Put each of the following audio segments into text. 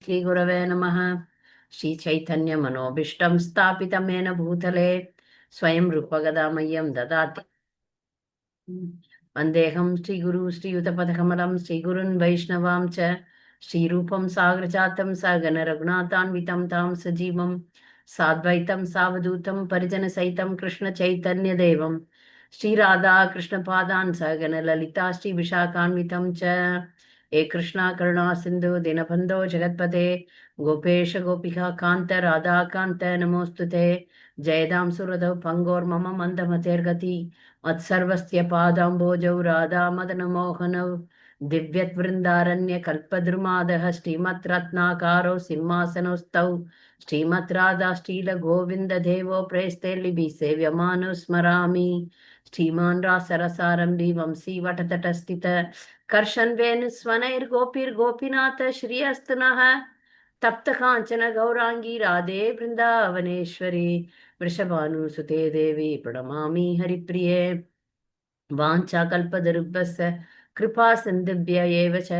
Shri Gurave Namaha. Shri Chaitanya Manobishtam Stapitam Mena Bhutale Swayam Rupagadamayam Dadati. Vandeham Shri Guru Shri Yutapadakamalam Shri Gurun Vaishnavam Cha Shri Rupam Sagrachatam Sagana Raghunathan Vitam Tam Sajivam Sadvaitam Savadutam Parijana Saitam Krishna Chaitanya Devam Shri Radha Krishna Padan Sagana Lalita Shri Vishakhanvitam Cha E Krishna Karuna Sindhu Dinabandho Jagatpate Gopesha Gopika Kanta Radha Kanta Namostute Jayadam Suradav Pangor Mama Mandamatergati मत्सर्वस्य पादाम्बोजौ Radha मदनमोहनौ दिव्यद्वृन्दारण्यकल्पद्रुमादः श्रीमद्रत्नाकारो सिंहासनोस्तौ श्रीमद्राधा श्रीलगोविन्ददेवो प्रेस्ते लिपि सेव्यमानो स्मरामि श्रीमान् रासरसारम्भि वंशी वटतटस्थित कर्षन् वेणुस्वनैर्गोपीर्गोपीनाथ श्रियस्तु नः तप्त काञ्चन गौराङ्गी राधे वृन्दावनेश्वरी वृषभानुसुते देवी प्रणमामि हरिप्रिये वाञ्छाकल्पतरुभ्यश्च कृपा सिन्धुभ्य एव च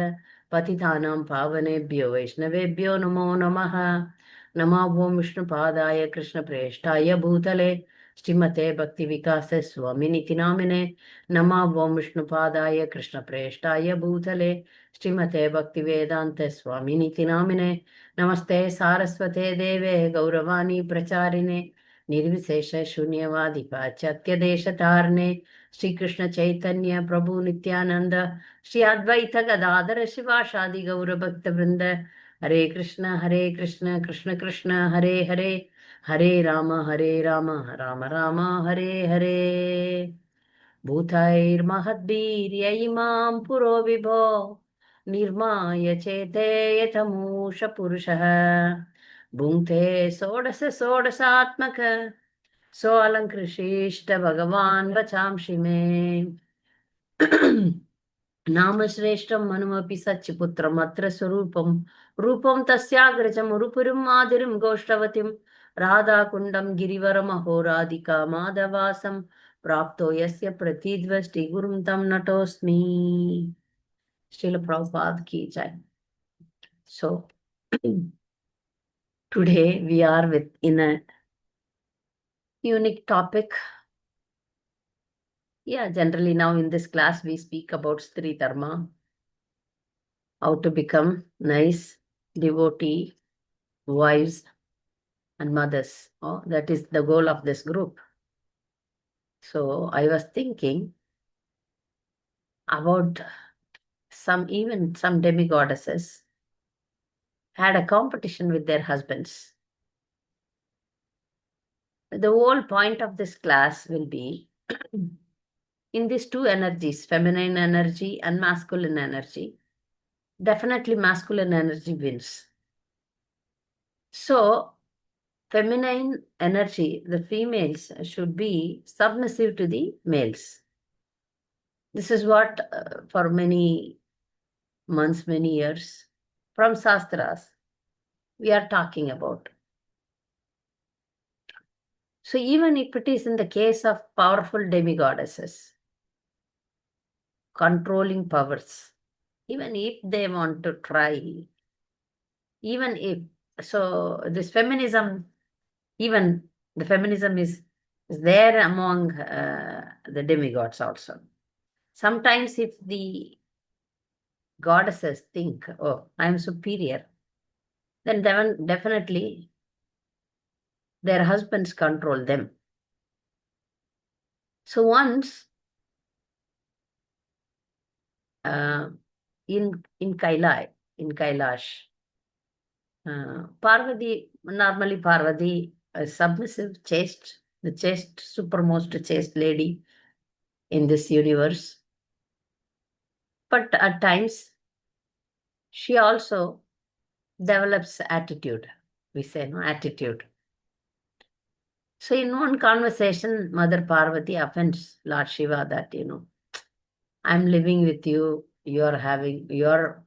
पतितानां पावनेभ्यो वैष्णवेभ्यो नमो नमः नमो ॐ विष्णुपादाय कृष्णप्रेष्ठाय भूतले श्रीमते भक्तिविकास स्वामिनिति नामिने नमो ॐ विष्णुपादाय कृष्णप्रेष्ठाय भूतले श्रीमते भक्तिवेदान्त स्वामिनिति नामिने नमस्ते सारस्वते देवे गौरवाणी प्रचारिणे निर्विशेष शून्यवादी पाश्चात्य देशतारणे श्री कृष्ण चैतन्य प्रभु नित्यानंद श्री अद्वैत गदाधर शिवाशादि गौर भक्त वृंद हरे कृष्ण कृष्ण कृष्ण हरे हरे हरे राम राम राम हरे हरे भूतैर्महद्भिर्य इमां पुरो विभो निर्माय चेते यतमूष पुरुषः भुङ्क्ते षोडश षोडशात्मक सोऽलङ्कृशिष्ट भगवान् वचांसि मे नाम श्रेष्ठं मनुमपि सच्चिपुत्रम् अत्र स्वरूपं रूपं तस्याग्रजम् उरुपुरुम् आदिरिं गोष्ठवतीं राधाकुण्डं गिरिवरमहो राधिका माधवासं प्राप्तो यस्य प्रतीद्वष्टि गुरुं तं नतोऽस्मि Srila Prabhupada ki jai. So today we are in a unique topic. Yeah, generally now in this class we speak about Stri Dharma, how to become nice devotee, wives and mothers. Oh, that is the goal of this group. So I was thinking about some demigoddesses had a competition with their husbands. The whole point of this class will be in these two energies, feminine energy and masculine energy. Definitely masculine energy wins. So feminine energy, the females should be submissive to the males. This is what for many months, many years from Shastras we are talking about. So even if it is in the case of powerful demigoddesses, controlling powers, even if they want to try, even if, so this feminism, even the feminism is there among the demigods also. Sometimes if the goddesses think, oh, I am superior, then definitely their husbands control them. So once in Kailash, Parvati, normally Parvati, a submissive, chaste, the chaste, supermost chaste lady in this universe. But at times, she also develops attitude. We say, no, attitude. So in one conversation, Mother Parvati offends Lord Shiva that, I'm living with you, your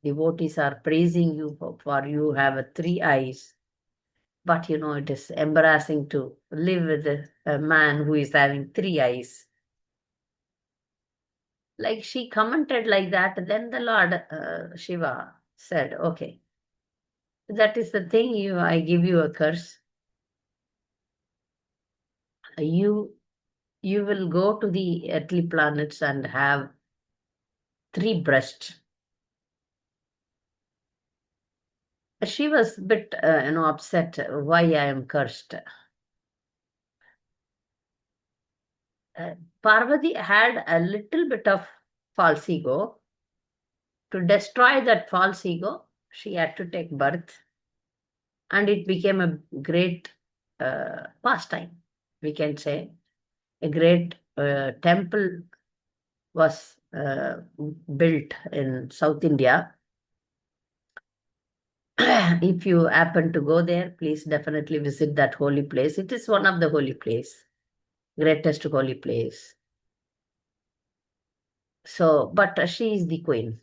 devotees are praising you for you have three eyes. But it is embarrassing to live with a man who is having three eyes. Like she commented like that, then the Lord Shiva said, okay, That is the thing. I give you a curse. You you will go to the earthly planets and have 3 breasts. She was a bit, upset why I am cursed. Parvati had a little bit of false ego. To destroy that false ego, she had to take birth, and it became a great pastime. We can say a great temple was built in South India. If you happen to go there, please definitely visit that holy place. It is one of the holy place, greatest holy place. So, but she is the queen.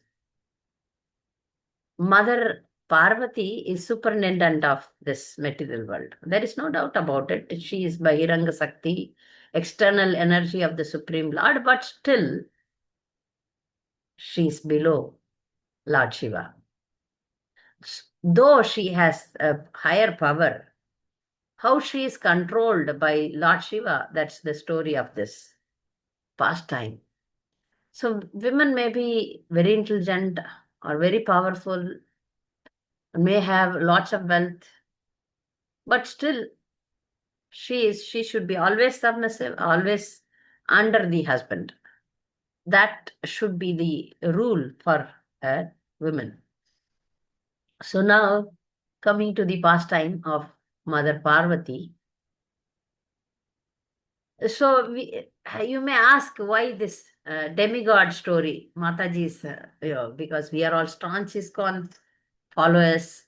Mother Parvati is superintendent of this material world. There is no doubt about it. She is Bahiranga Sakti, external energy of the Supreme Lord, but still she is below Lord Shiva. Though she has a higher power, how she is controlled by Lord Shiva, that's the story of this pastime. So women may be very intelligent or very powerful, may have lots of wealth, but still she should be always submissive, always under the husband. That should be the rule for a woman. So now, coming to the pastime of Mother Parvati. So you may ask why this demigod story, Mataji's, because we are all staunch ISKCON followers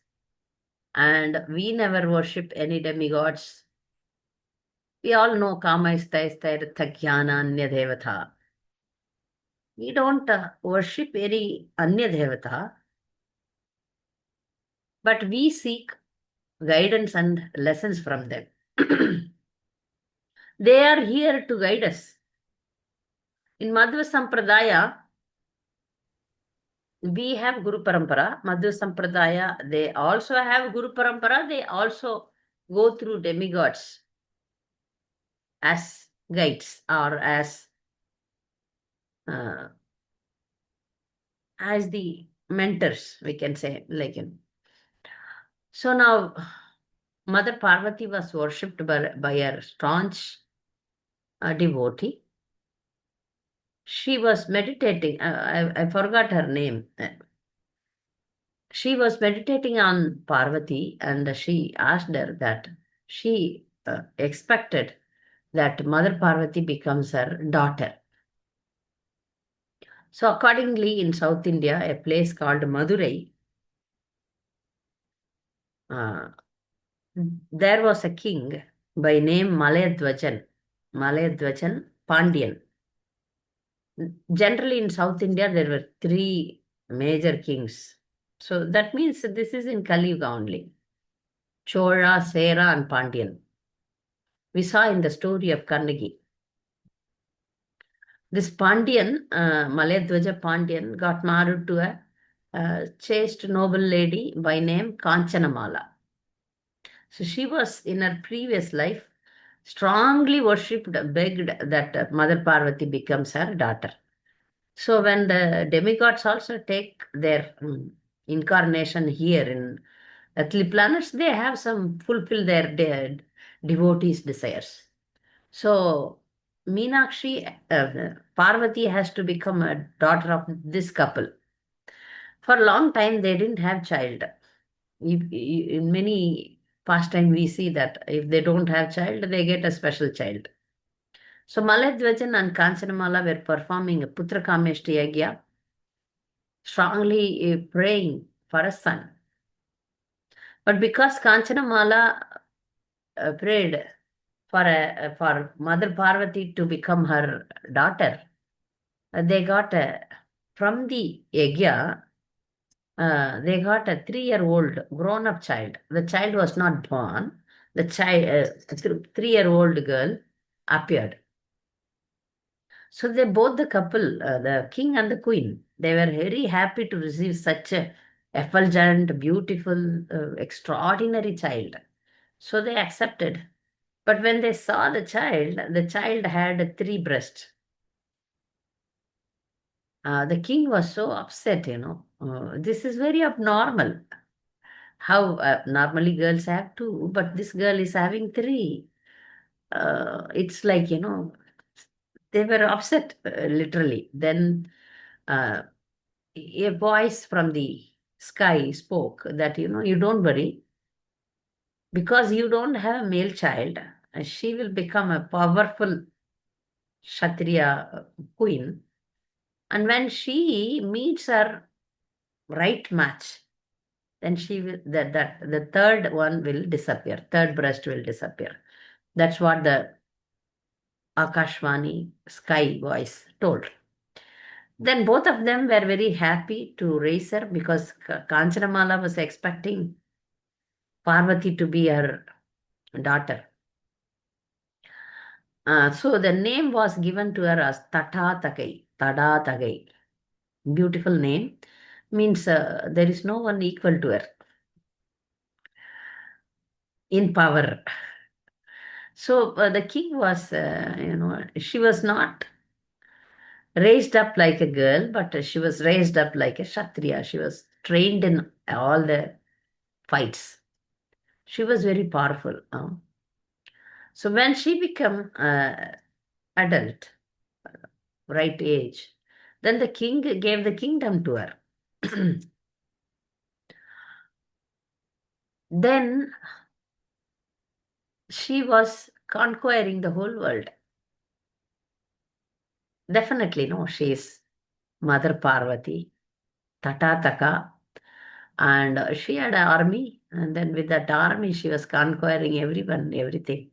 and we never worship any demigods. We all know Kama Istha Thagyana Anya Devata. We don't worship any Anya Devata, but we seek guidance and lessons from them. They are here to guide us. In Madhva Sampradaya, we have Guru Parampara. Madhva Sampradaya, they also have Guru Parampara. They also go through demigods as guides or uh, as the mentors, we can say, like him. So now, Mother Parvati was worshipped by a staunch devotee. She was meditating. I forgot her name. She was meditating on Parvati, and she asked her that she expected that Mother Parvati becomes her daughter. So accordingly, in South India, a place called Madurai, there was a king by name Malayadwajan Pandian. Generally in South India, there were 3 major kings. So that means this is in Kali Yuga only. Chola, Sera, and Pandian. We saw in the story of Karnagi. This Pandian, Malayadwaja Pandian, got married to a chaste noble lady by name Kanchanamala. So she was in her previous life strongly worshipped, begged that Mother Parvati becomes her daughter. So when the demigods also take their incarnation here in earthly planets, they have some fulfill their devotees' desires. So Meenakshi, Parvati has to become a daughter of this couple. For a long time, they didn't have child. In many pastime, we see that if they don't have child, they get a special child. So Malayadwajan and Kanchanamala were performing a Putra Kameshti Yagya, strongly praying for a son. But because Kanchanamala prayed for Mother Parvati to become her daughter, they got from the Yagya, they got a 3-year-old grown-up child. The child was not born. The child, 3-year-old girl, appeared. So they both the couple, the king and the queen, they were very happy to receive such a effulgent, beautiful, extraordinary child. So they accepted. But when they saw the child had three breasts. The king was so upset, this is very abnormal. How normally girls have two, but this girl is having three. It's like, they were upset, literally. Then uh, a voice from the sky spoke that, you don't worry, because you don't have a male child, she will become a powerful Kshatriya queen. And when she meets her right match, then she will, that the third one will disappear, third breast will disappear. That's what the Akashvani sky voice told. Then both of them were very happy to raise her, because Kanchanamala was expecting Parvati to be her daughter. So the name was given to her as Tata Tagai. Beautiful name. Means there is no one equal to her in power. So the king was, she was not raised up like a girl, but she was raised up like a Kshatriya. She was trained in all the fights. She was very powerful. So when she became adult, right age, then the king gave the kingdom to her. Then she was conquering the whole world. Definitely, no, she is Mother Parvati, Tatataka, and she had an army, and then with that army, she was conquering everyone, everything.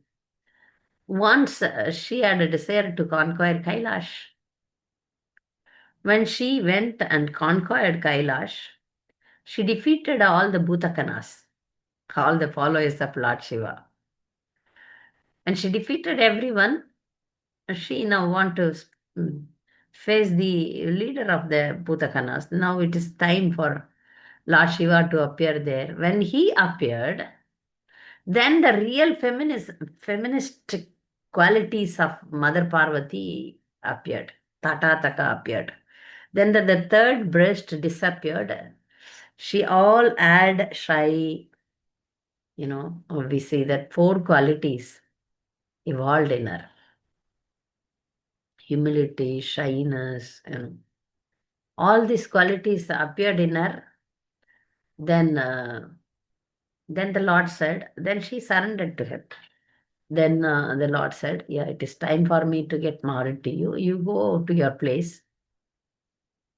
Once she had a desire to conquer Kailash. When she went and conquered Kailash, she defeated all the Bhutakanas, all the followers of Lord Shiva. And she defeated everyone. She now want to mm, face the leader of the Bhutakanas. Now it is time for Lord Shiva to appear there. When he appeared, then the real feminist qualities of Mother Parvati appeared. Tatataka appeared. Then the third breast disappeared. She all had shy, we say that four qualities evolved in her: humility, shyness, all these qualities appeared in her. Then, then the Lord said, then she surrendered to him. Then the Lord said, yeah, it is time for me to get married to you. You go to your place,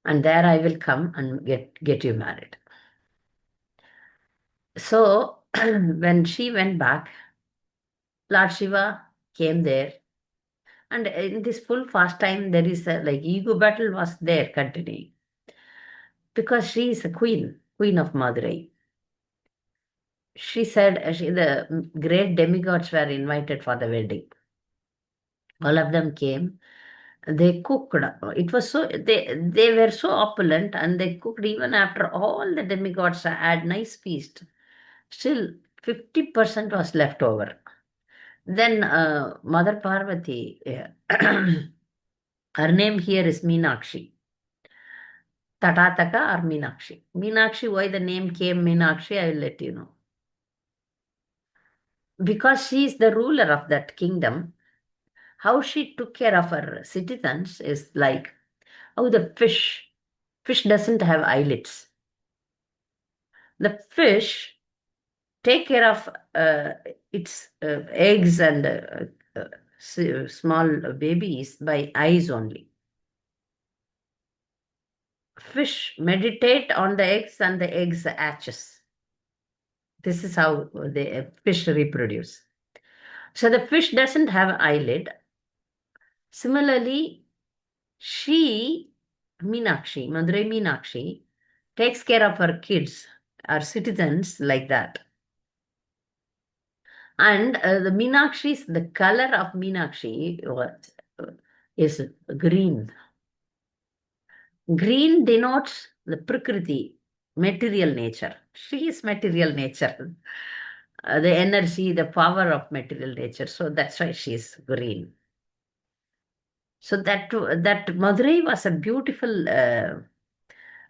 and there I will come and get you married. So when she went back, Lord Shiva came there. And in this full fast time, there is a like ego battle was there continuing, because she is a queen of Madurai. She said the great demigods were invited for the wedding. All of them came. They cooked. It was so they were so opulent, and they cooked even after all the demigods had nice feast. Still, 50% was left over. Then Mother Parvati, her name here is Meenakshi. Tatataka or Meenakshi. Meenakshi, why the name came Meenakshi, I will let you know. Because she is the ruler of that kingdom, how she took care of her citizens is like how the fish doesn't have eyelids. The fish take care of its eggs and small babies by eyes only. Fish meditate on the eggs, and the eggs hatches. This is how the fish reproduce. So the fish doesn't have eyelid. Similarly, Madurai Meenakshi, takes care of her kids, her citizens like that. And the color of Meenakshi is green. Green denotes the Prakriti, material nature. She is material nature. The energy, the power of material nature. So that's why she is green. So that Madurai was a beautiful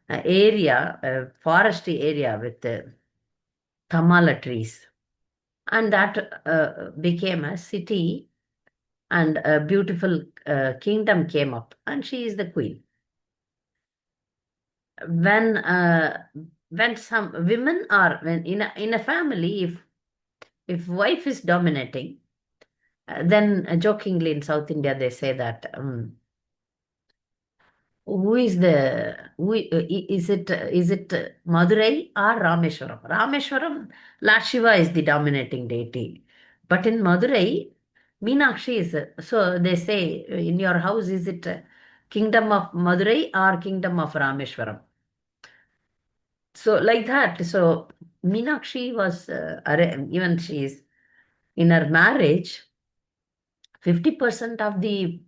area, foresty area with tamala trees. And that became a city, and a beautiful kingdom came up, and she is the queen. When some women are, when in a family, if wife is dominating, then jokingly in South India they say that is it Madurai or Rameshwaram? Rameshwaram, Lord Shiva is the dominating deity, but in Madurai, Meenakshi is. So they say, in your house, is it kingdom of Madurai or kingdom of Rameshwaram? So like that. So Meenakshi was even she is in her marriage. 50% of the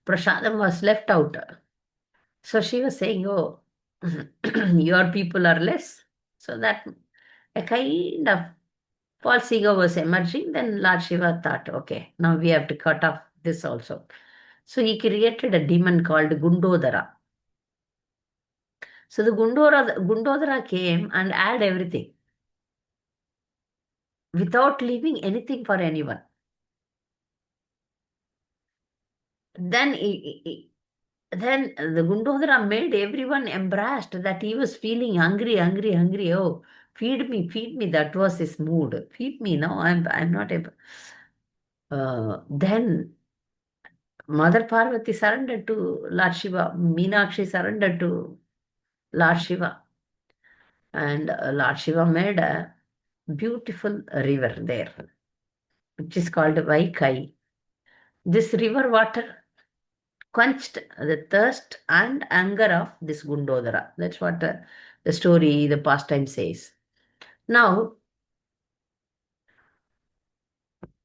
prasadam was left out. So she was saying, "Oh, your people are less." So that a kind of false ego was emerging. Then Lord Shiva thought, "Okay, now we have to cut off this also." So he created a demon called Gundodara. So the Gundodara came and had everything without leaving anything for anyone. Then then the Gundodara made everyone embarrassed that he was feeling hungry, hungry, hungry. Oh, feed me, feed me. That was his mood. Feed me. No, I'm not able. Then Mother Parvati surrendered to Lord Shiva. Meenakshi surrendered to Lord Shiva. And Lord Shiva made a beautiful river there, which is called Vaikai. This river water quenched the thirst and anger of this Gundodara. That's what the story, the pastime says. Now,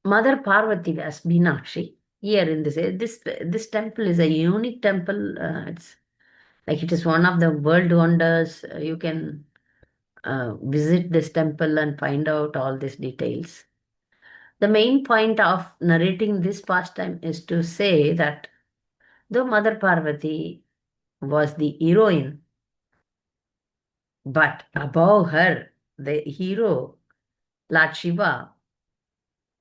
Mother Parvati as Meenakshi here in this temple is a unique temple. It's like it is one of the world wonders. You can visit this temple and find out all these details. The main point of narrating this pastime is to say that though Mother Parvati was the heroine, but above her, the hero, Lord Shiva,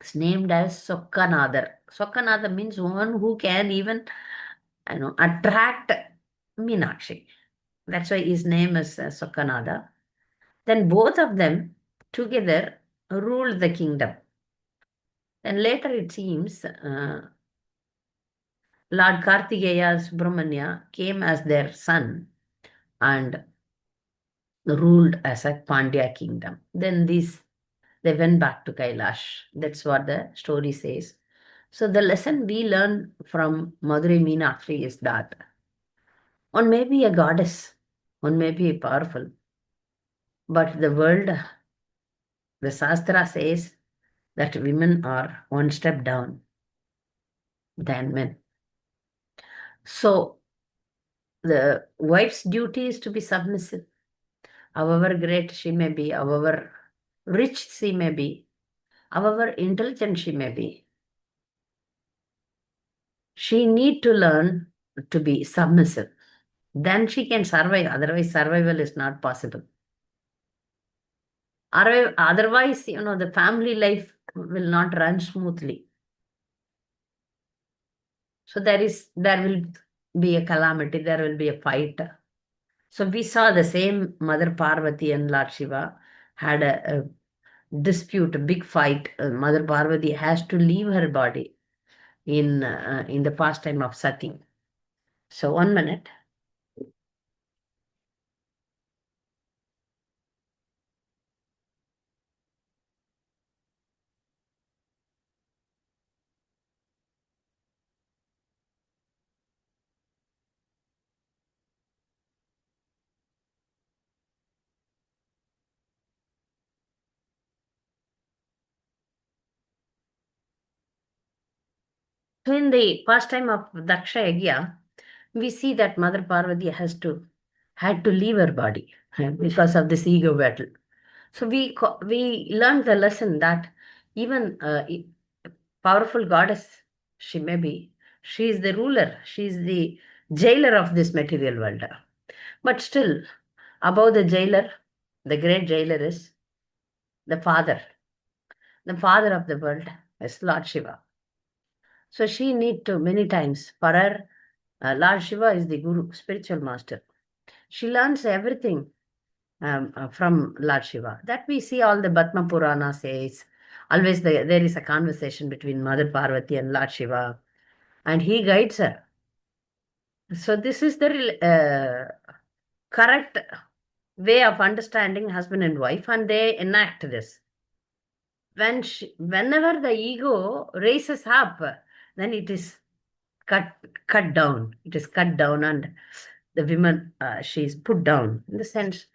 is named as Sokkanadar. Sokkanadar means one who can even, attract Meenakshi. That's why his name is Sokkanada. Then both of them together ruled the kingdom. Then later it seems Lord Kartikeya Subramanya came as their son and ruled as a Pandya kingdom. Then they went back to Kailash. That's what the story says. So the lesson we learn from Madurai Meenakshi is that one may be a goddess, one may be powerful, but the world, the Shastra says that women are one step down than men. So the wife's duty is to be submissive, however great she may be, however rich she may be, however intelligent she may be. She need to learn to be submissive. Then she can survive. Otherwise, survival is not possible. Otherwise, the family life will not run smoothly. So there will be a calamity, there will be a fight. So we saw the same Mother Parvati and Lord Shiva had a dispute, a big fight. Mother Parvati has to leave her body in the pastime of Sati. So 1 minute. So in the pastime of Daksha Yagya, we see that Mother Parvati has to had to leave her body because of this ego battle. So we learned the lesson that even powerful goddess she may be, she is the ruler, she is the jailer of this material world. But still, above the jailer, the great jailer is the father. The father of the world is Lord Shiva. So she need to many times for her. Lord Shiva is the guru, spiritual master. She learns everything from Lord Shiva. That we see all the Batma Purana says. Always there is a conversation between Mother Parvati and Lord Shiva, and he guides her. So this is the correct way of understanding husband and wife, and they enact this. Whenever the ego raises up, then it is cut down. It is cut down, and the woman she is put down in the sense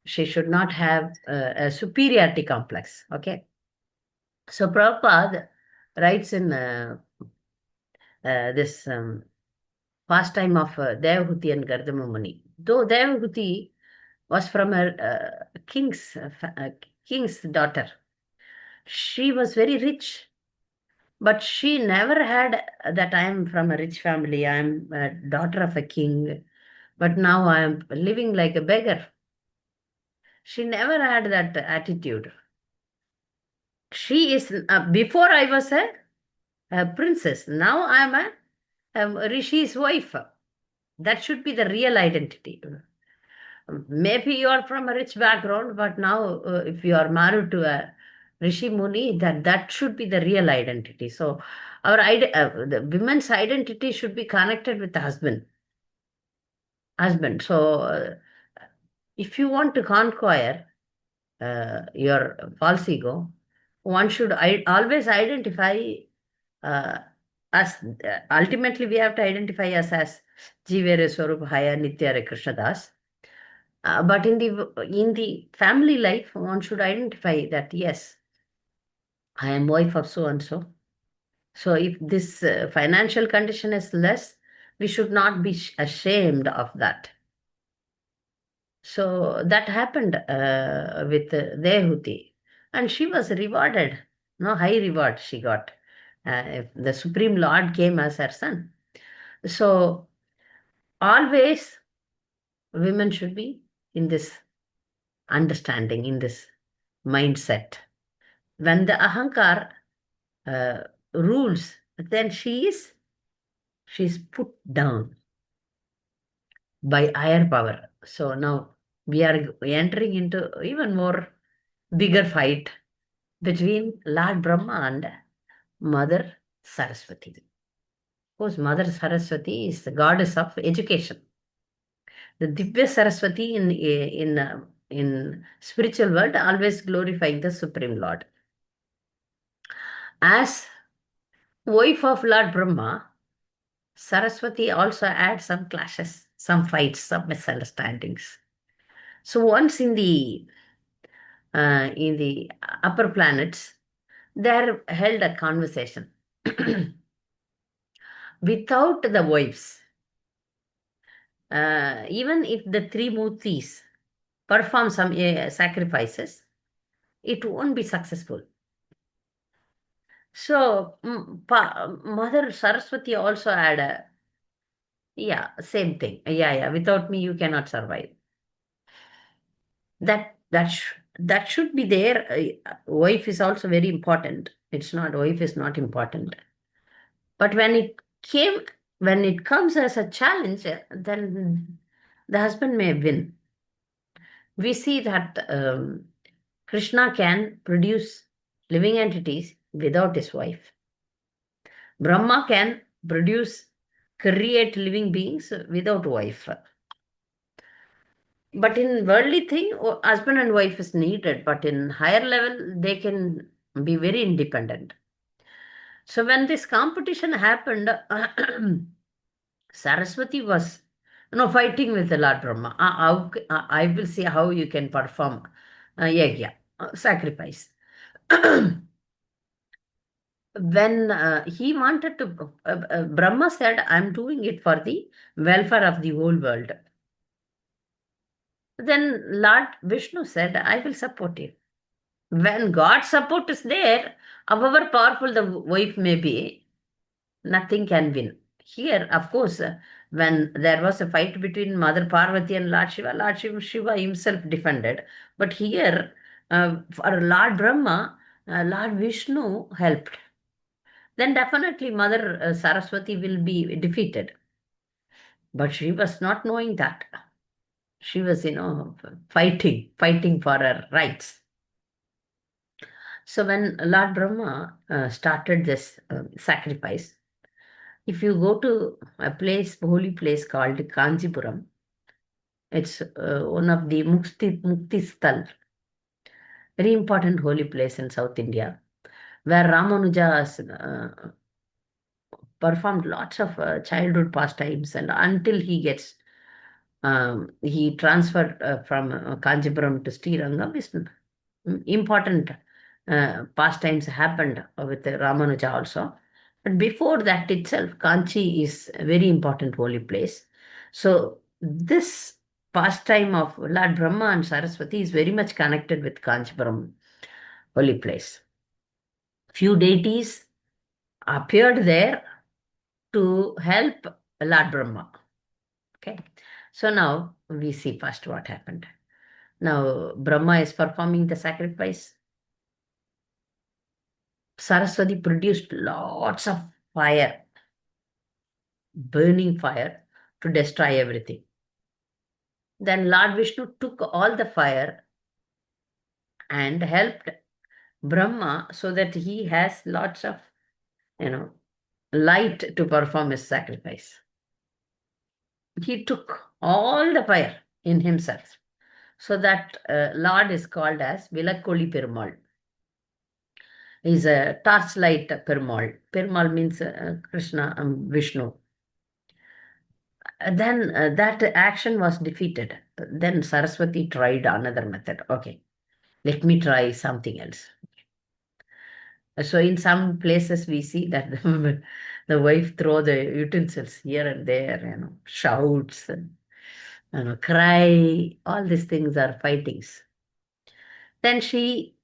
she should not have a superiority complex. Okay, so Prabhupada writes in this pastime of Devahuti and Gardama Muni. Though Devahuti was from a king's daughter, she was very rich, but she never had that I am from a rich family, I am a daughter of a king, but now I am living like a beggar. She never had that attitude. She is, before I was a princess, now I am a rishi's wife. That should be the real identity. Maybe you are from a rich background, but now if you are married to a Rishi Muni, that should be the real identity. So the women's identity should be connected with the husband. Husband. So if you want to conquer your false ego, one should always identify us. Ultimately, we have to identify us as Jivere Swarup Haya Nitya Krishna Das. But in the family life, one should identify that yes, I am wife of so and so. So if this financial condition is less, we should not be ashamed of that. So that happened with Dehuti, and she was rewarded. No high reward she got. If the Supreme Lord came as her son. So always women should be in this understanding, in this mindset. When the ahankar uh, rules, then she's put down by higher power. So now we are entering into even more bigger fight between Lord Brahma and Mother Saraswati. Of course, Mother Saraswati is the goddess of education. The Divya Saraswati in spiritual world always glorifying the Supreme Lord. As wife of Lord Brahma, Saraswati also had some clashes, some fights, some misunderstandings. So once in the upper planets, they held a conversation without the wives. Even if the three Murtis perform some sacrifices, it won't be successful. So Mother Saraswati also had a, yeah, same thing. Yeah, without me you cannot survive. That should be there. Wife is also very important. It's not wife is not important. But when it comes as a challenge, then the husband may win. We see that Krishna can produce living entities without his wife. Brahma can create living beings without wife. But in worldly thing, husband and wife is needed. But in higher level, they can be very independent. So when this competition happened, Saraswati was fighting with the Lord Brahma. I will see how you can perform yajna, sacrifice. When he wanted to, Brahma said, I'm doing it for the welfare of the whole world. Then Lord Vishnu said, I will support you. When God's support is there, however powerful the wife may be, nothing can win. Here, of course, when there was a fight between Mother Parvati and Lord Shiva himself defended. But here, for Lord Brahma, Lord Vishnu helped. Then definitely Mother Saraswati will be defeated. But she was not knowing that. She was, fighting for her rights. So when Lord Brahma started this sacrifice, if you go to a holy place called Kanchipuram, it's one of the Mukti Sthal, very important holy place in South India, where Ramanuja has performed lots of childhood pastimes, and until he transferred from Kanchipuram to Srirangam, is important pastimes happened with Ramanuja also. But before that itself, Kanchi is a very important holy place. So this pastime of Lord Brahma and Saraswati is very much connected with Kanchipuram holy place. Few deities appeared there to help Lord Brahma. Okay. So now we see first what happened. Now Brahma is performing the sacrifice. Saraswati produced lots of fire, burning fire, to destroy everything. Then Lord Vishnu took all the fire and helped Brahma so that he has lots of, light to perform his sacrifice. He took all the fire in himself. So that Lord is called as Vilakkoli Perumal. He's a torchlight Perumal. Perumal means Krishna, Vishnu. Then that action was defeated. Then Saraswati tried another method. Okay, let me try something else. So in some places we see that the wife throw the utensils here and there, shouts, and, cry. All these things are fightings. Then she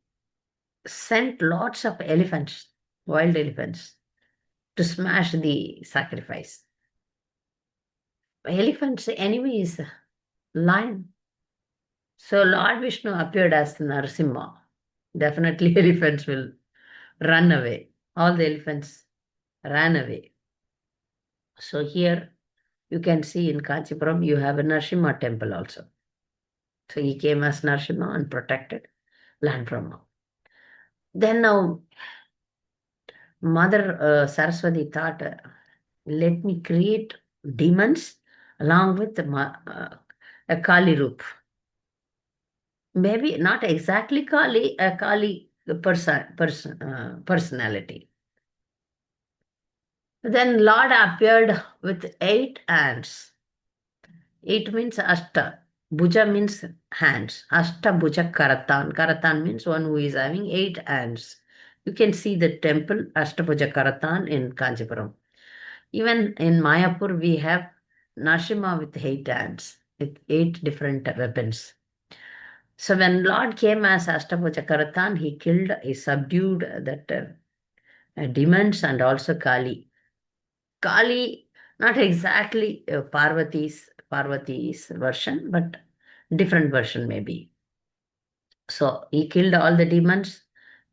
sent lots of elephants, wild elephants, to smash the sacrifice. Elephant's enemy is lion. So Lord Vishnu appeared as Narasimha. Definitely elephants will run away. All the elephants ran away. So here you can see in Kanchipuram you have a Narasimha temple also. So he came as Narasimha and protected Lord Brahma. Then now Mother Saraswati thought, let me create demons along with a Kali Roop. Maybe not exactly Kali, a Kali personality. Then Lord appeared with 8 hands. 8 means Ashta. Bhuja means hands. Ashta Bhuja Karatan. Karatan means one who is having 8 hands. You can see the temple Ashtabhuja Karatan in Kanchipuram. Even in Mayapur, we have Narasimha with 8 hands, with 8 different weapons. So when Lord came as Ashtabhuja Karatan, he subdued that demons and also Kali. Kali, not exactly Parvati's version, but different version maybe. So he killed all the demons.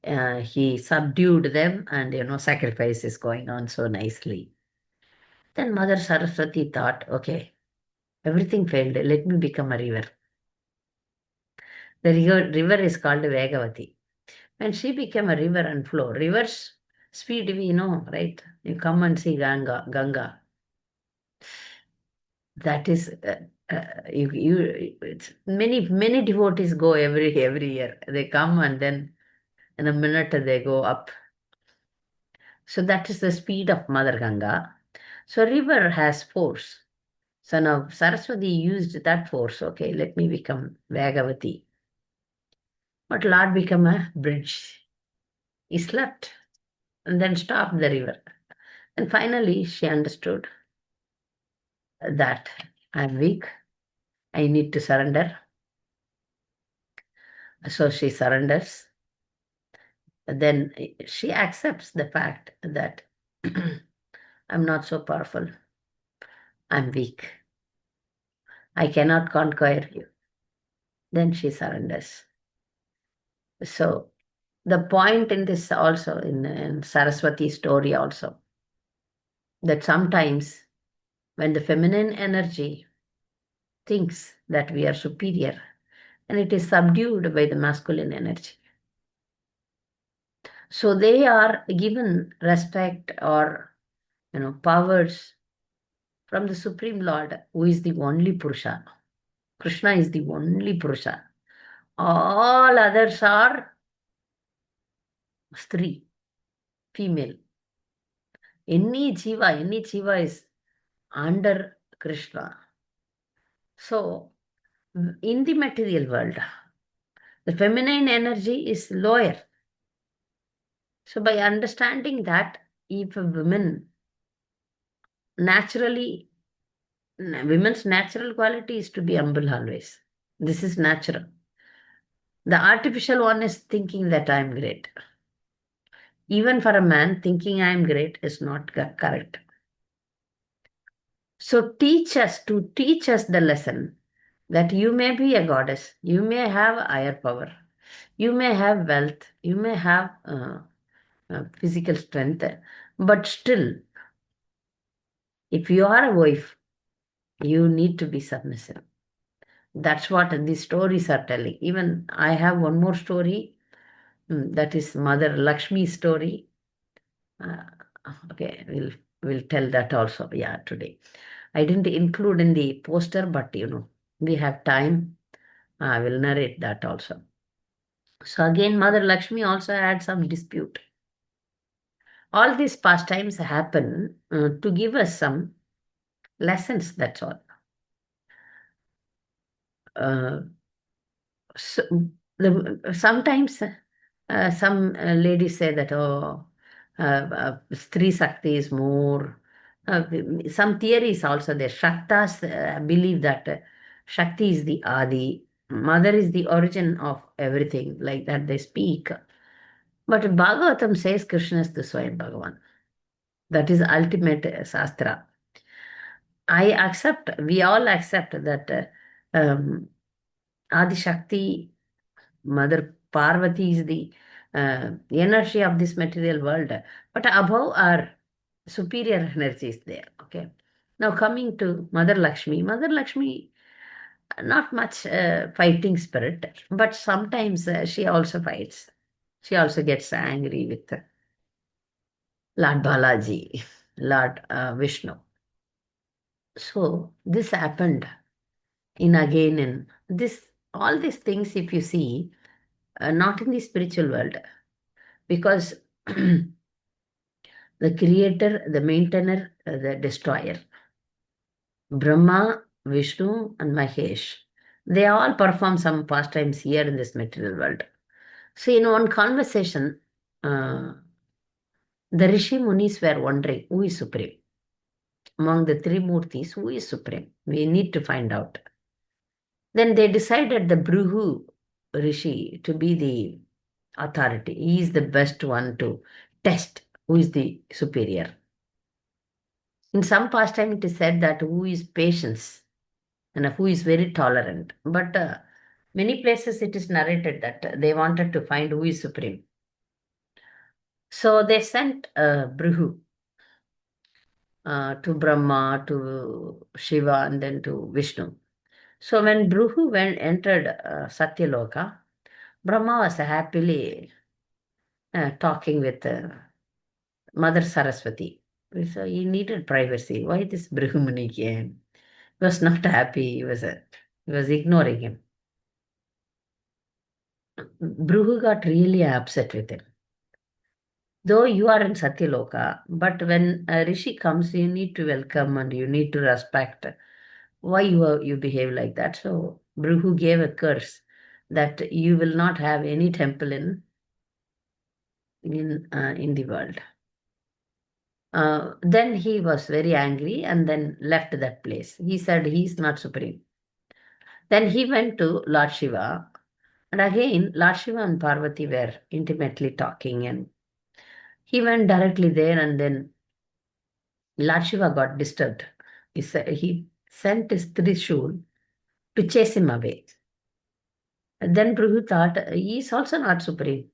He subdued them, and sacrifice is going on so nicely. Then Mother Saraswati thought, okay, everything failed. Let me become a river. The river is called Vegavati. When she became a river and flow, rivers speed we know, right? You come and see Ganga. That is, many devotees go every year. They come and then in a minute they go up. So that is the speed of Mother Ganga. So river has force. So now Saraswati used that force. Okay, let me become Vegavati. But Lord became a bridge. He slept and then stopped the river. And finally she understood that I'm weak. I need to surrender. So she surrenders. Then she accepts the fact that I'm not so powerful. I'm weak. I cannot conquer you. Then she surrenders. So the point in this also, in Saraswati story also, that sometimes when the feminine energy thinks that we are superior, and it is subdued by the masculine energy. So they are given respect or powers from the Supreme Lord, who is the only Purusha. Krishna is the only Purusha. All others are Stri, female. Any Jiva is under Krishna. So in the material world, the feminine energy is lower. So by understanding that, if a naturally, women's natural quality is to be humble always. This is natural. The artificial one is thinking that I am great. Even for a man, thinking I am great is not correct. So teach us the lesson that you may be a goddess, you may have higher power, you may have wealth, you may have physical strength, but still, if you are a wife, you need to be submissive. That's what these stories are telling. Even I have one more story, that is Mother Lakshmi's story. Uh, okay, we'll tell that also. Yeah, today I didn't include in the poster, but we have time. I will narrate that also. So again, Mother Lakshmi also had some dispute. All these pastimes happen to give us some lessons. That's all. Uh, so sometimes some ladies say that, oh, Stri Sakti is more. Some theories also there. Shaktas believe that Shakti is the Adi, Mother is the origin of everything, like that they speak. But Bhagavatam says Krishna is the Swayam Bhagavan. That is ultimate Shastra. I accept, we all accept that Adi Shakti, Mother Parvati is the energy of this material world, but above our superior energy is there. Okay. Now coming to Mother Lakshmi, not much fighting spirit, but sometimes she also fights. She also gets angry with Lord Balaji, Lord Vishnu. So this happened in this, all these things, if you see, not in the spiritual world, because the creator, the maintainer, the destroyer, Brahma, Vishnu, and Mahesh, they all perform some pastimes here in this material world. So in one conversation, the Rishi Munis were wondering who is supreme. Among the three Murtis, who is supreme? We need to find out. Then they decided the Bruhu Rishi to be the authority. He is the best one to test who is the superior. In some pastime, it is said that who is patience and who is very tolerant. But many places it is narrated that they wanted to find who is supreme. So they sent Bruhu to Brahma, to Shiva, and then to Vishnu. So when Bruhu entered Satyaloka, Brahma was happily talking with Mother Saraswati. So he needed privacy. Why this Brahmani came? He was not happy. He was ignoring him. Bruhu got really upset with him. Though you are in Satyaloka, but when a rishi comes, you need to welcome and you need to respect. Why you behave like that? So Bruhu gave a curse that you will not have any temple in the world. Then he was very angry and then left that place. He said he's not supreme. Then he went to Lord Shiva And again, Lord Shiva and Parvati were intimately talking, and he went directly there, and then Lord Shiva got disturbed. He sent his Trishul to chase him away. And then Pruhu thought, he is also not supreme.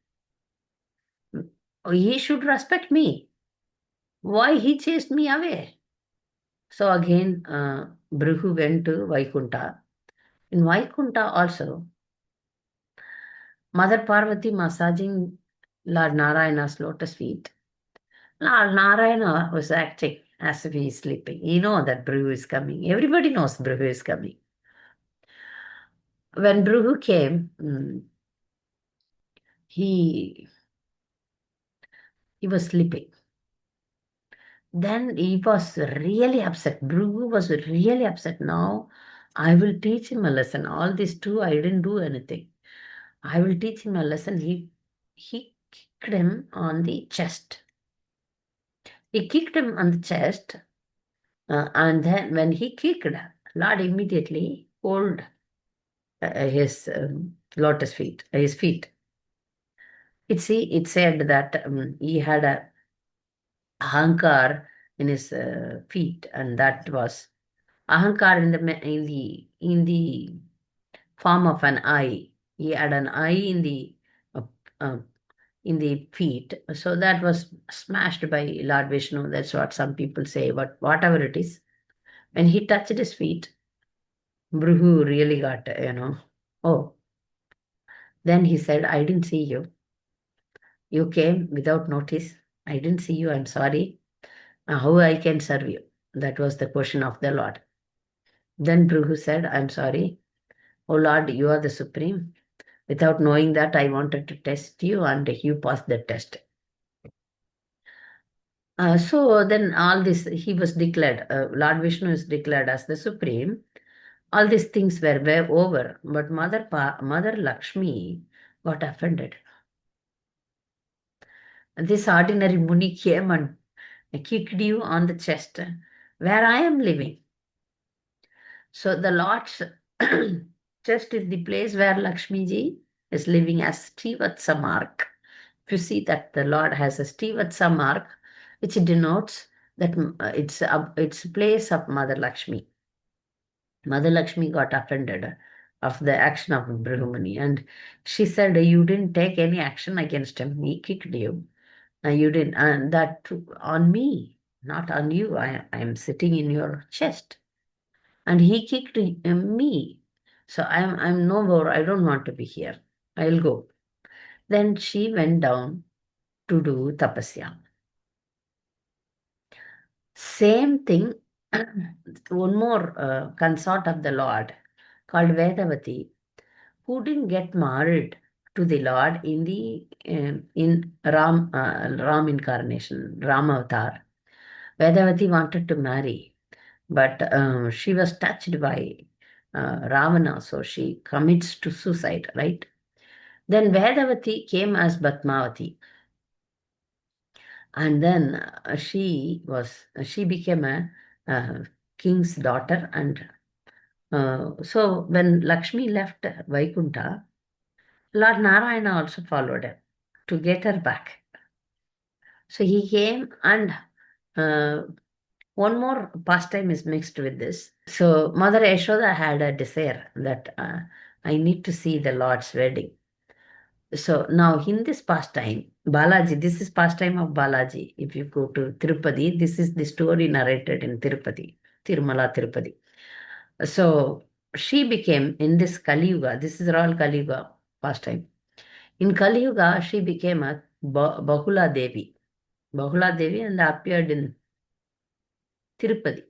He should respect me. Why he chased me away? So again, Bhrigu went to Vaikunta. In Vaikunta also, Mother Parvati massaging Lord Narayana's lotus feet. Lord Narayana was acting as if he is sleeping. You know that Bhrigu is coming. Everybody knows Bhrigu is coming. When Bhrigu came, he was sleeping. Then he was really upset. Bhrigu was really upset. Now I will teach him a lesson. All these two, I didn't do anything. I will teach him a lesson. He kicked him on the chest. He kicked him on the chest, and then when he kicked, Lord immediately pulled his lotus feet, his feet. It said that he had a ahankar in his feet, and that was ahankar in the form of an eye. He had an eye uh, uh, in the feet. So that was smashed by Lord Vishnu. That's what some people say. But whatever it is, when he touched his feet, Bhrigu really got, oh. Then he said, I didn't see you. You came without notice. I didn't see you. I'm sorry. How I can serve you? That was the question of the Lord. Then Bhrigu said, I'm sorry. Oh Lord, you are the supreme. Without knowing that, I wanted to test you, and you passed the test. So then all this, he was declared, Lord Vishnu is declared as the supreme. All these things were over, but Mother Lakshmi got offended. This ordinary Muni came and kicked you on the chest where I am living. So the Lord's chest is the place where Lakshmi ji is living as Stivatsa mark. If you see that the Lord has a Stivatsa mark, which denotes that it's place of Mother Lakshmi. Mother Lakshmi got offended of the action of Brahmani, and she said, you didn't take any action against him. He kicked you. You didn't, and that on me, not on you. I am sitting in your chest. And he kicked me. So I'm no more, I don't want to be here. I'll go. Then she went down to do tapasya. Same thing, one more consort of the Lord called Vedavati, who didn't get married to the Lord in Ram incarnation, Ram avatar. Vedavati wanted to marry, but she was touched by Ravana, so she commits to suicide, right? Then Vedavati came as Batmavati, and then she became a king's daughter, and so when Lakshmi left Vaikunta, Lord Narayana also followed her to get her back. So he came, and uh, one more pastime is mixed with this. So Mother Yashoda had a desire that I need to see the Lord's wedding. So now in this pastime, Balaji, this is pastime of Balaji. If you go to Tirupati, this is the story narrated in Tirupati, Tirumala Tirupati. So she became in this Kali Yuga, this is all Kali Yuga pastime. In Kali Yuga, she became a Bahula Devi. Bahula Devi, and appeared in Tirupati,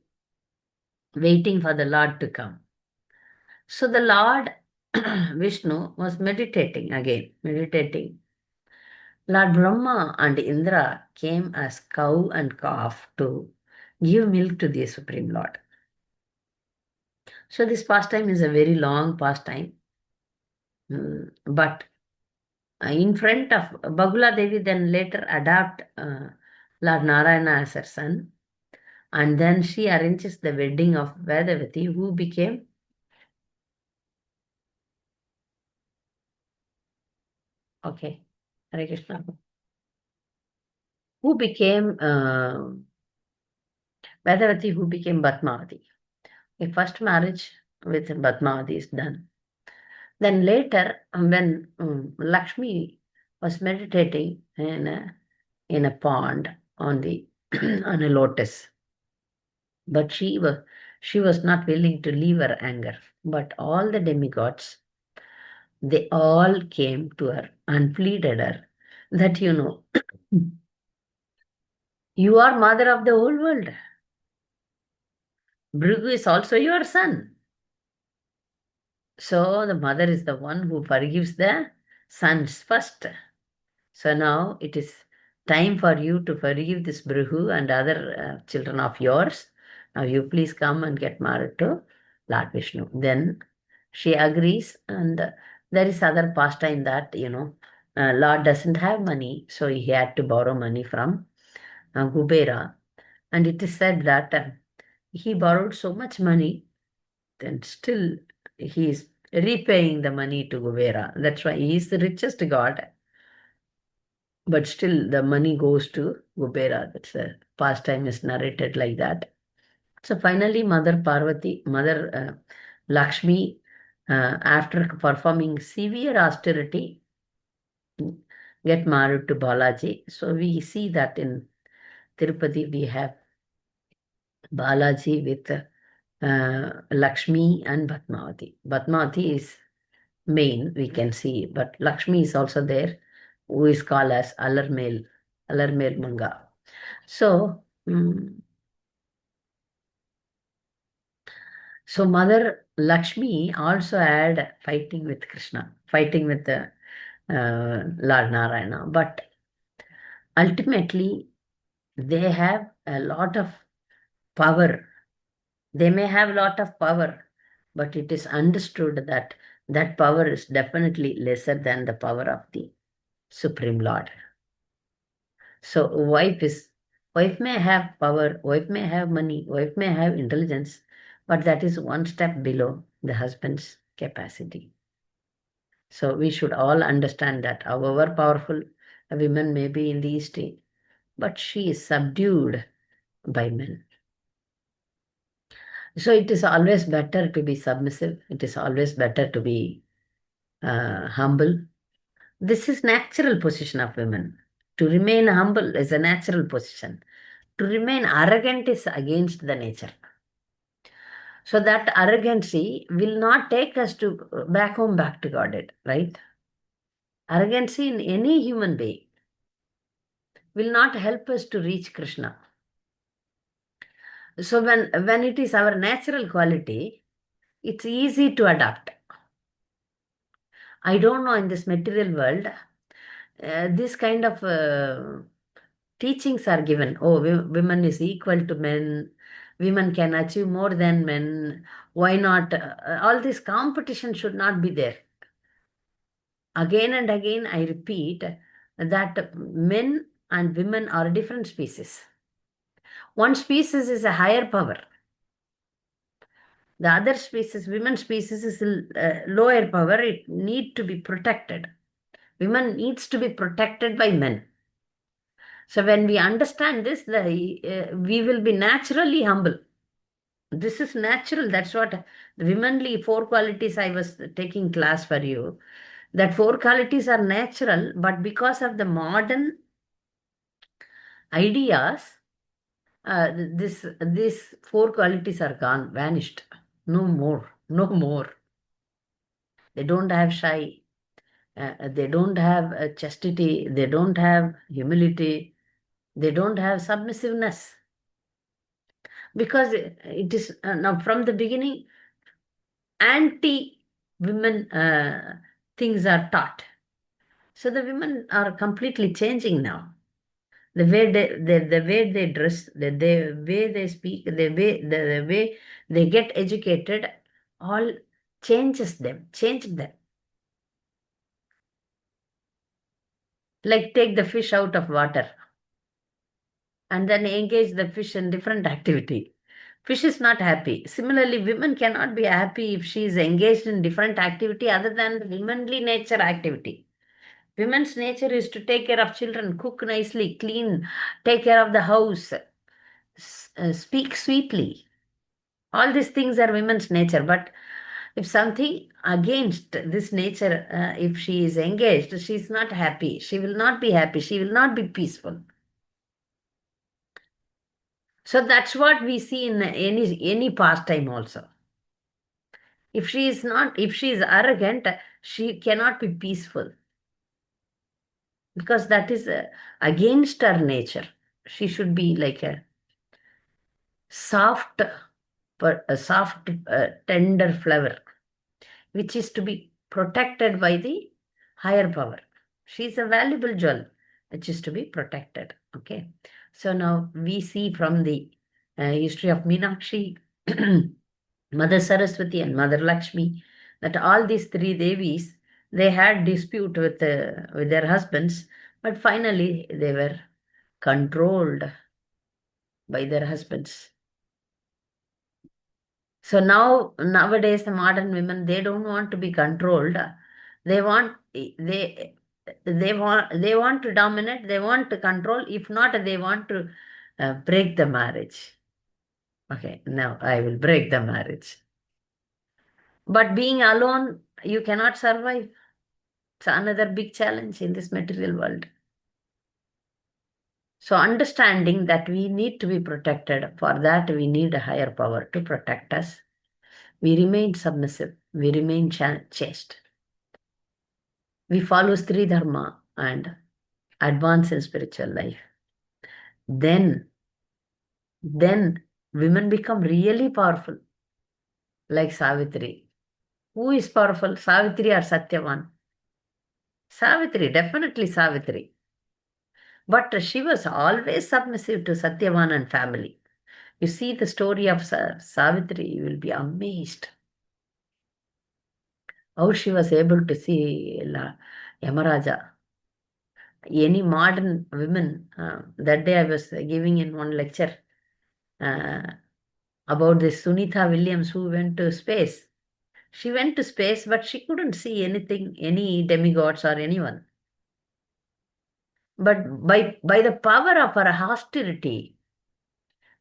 waiting for the Lord to come. So the Lord Vishnu was meditating again, meditating. Lord Brahma and Indra came as cow and calf to give milk to the Supreme Lord. So this pastime is a very long pastime. But in front of Bagula Devi, then later adopt Lord Narayana as her son. And then she arranges the wedding of Vedavati, who became Okay. Hare Krishna. Who became Vedavati, who became Padmavati. The first marriage with Padmavati is done. Then later, when Lakshmi was meditating in a pond on the on a lotus, but she was not willing to leave her anger. But all the demigods, they all came to her and pleaded her that you are mother of the whole world. Bhrigu is also your son. So the mother is the one who forgives the sons first. So now it is time for you to forgive this Brihu and other children of yours. Now you please come and get married to Lord Vishnu. Then she agrees, and there is other pastime that, Lord doesn't have money, so he had to borrow money from Kubera. And it is said that he borrowed so much money, then still he is repaying the money to Kubera. That's why he is the richest god. But still the money goes to Kubera. That's a pastime is narrated like that. So finally, Mother Parvati, Mother Lakshmi, after performing severe austerity, get married to Balaji. So we see that in Tirupati we have Balaji with Lakshmi and Padmavati. Padmavati is main, we can see, but Lakshmi is also there, who is called as Alarmel Manga. So, so Mother Lakshmi also had fighting with Krishna, fighting with the Lord Narayana, but ultimately they have a lot of power. They may have a lot of power, but it is understood that that power is definitely lesser than the power of the Supreme Lord. So wife may have power, wife may have money, wife may have intelligence, but that is one step below the husband's capacity. So we should all understand that however powerful a woman may be in the state, but she is subdued by men. So it is always better to be submissive. It is always better to be humble. This is natural position of women. To remain humble is a natural position. To remain arrogant is against the nature. So that arrogancy will not take us to back home, back to Godhead, right? Arrogancy in any human being will not help us to reach Krishna. So when it is our natural quality, it's easy to adopt. I don't know, in this material world, this kind of teachings are given. Oh, women is equal to men. Women can achieve more than men. Why not? All this competition should not be there. Again and again, I repeat that men and women are different species. One species is a higher power. The other species, women species, is lower power. It need to be protected. Women needs to be protected by men. So when we understand this, we will be naturally humble. This is natural. That's what the womanly four qualities I was taking class for you. That four qualities are natural, but because of the modern ideas, these four qualities are gone, vanished. No more, no more. They don't have shy. They don't have chastity. They don't have humility. They don't have submissiveness. Because it is now from the beginning, anti-women things are taught. So the women are completely changing now. The way the way they dress, the way they speak, the way they get educated, all changed them. Like take the fish out of water and then engage the fish in different activity. Fish is not happy. Similarly, women cannot be happy if she is engaged in different activity other than the womanly nature activity. Women's nature is to take care of children, cook nicely, clean, take care of the house, speak sweetly. All these things are women's nature. But if something against this nature, if she is engaged, she is not happy. She will not be happy. She will not be peaceful. So that's what we see in any pastime also. If she is not, if she is arrogant, she cannot be peaceful because that is against her nature. She should be like a soft, tender flower, which is to be protected by the higher power. She is a valuable jewel, which is to be protected. Okay. So now we see from the history of Meenakshi, Mother Saraswati and Mother Lakshmi, that all these three Devis, they had dispute with their husbands, but finally they were controlled by their husbands. So nowadays the modern women, they don't want to be controlled. They want they want to dominate. They want to control. If not, they want to break the marriage. Okay, now I will break the marriage. But being alone, you cannot survive. It's another big challenge in this material world. So understanding that we need to be protected, for that we need a higher power to protect us. We remain submissive. We remain chaste. We follow Sri Dharma and advance in spiritual life. Then women become really powerful, like Savitri. Who is powerful, Savitri or Satyavan? Savitri, definitely Savitri. But she was always submissive to Satyavan and family. You see the story of Savitri, you will be amazed how she was able to see Yamaraja. Any modern women, that day I was giving in one lecture uh, about this Sunitha Williams who went to space. She went to space, but she couldn't see anything, any demigods or anyone. But by the power of her austerity,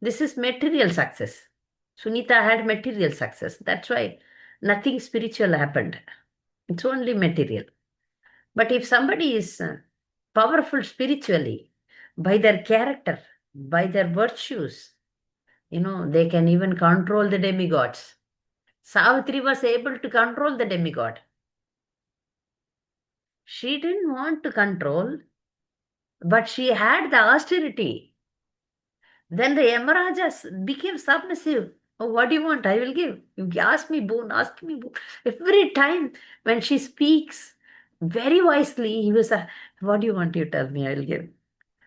this is material success. Sunita had material success. That's why nothing spiritual happened. It's only material. But if somebody is powerful spiritually, by their character, by their virtues, they can even control the demigods. Savitri was able to control the demigod. She didn't want to control, but she had the austerity. Then the Yamarajas became submissive. Oh, what do you want? I will give. You ask me boon, ask me boon. Every time when she speaks very wisely, he was, what do you want? You tell me, I will give.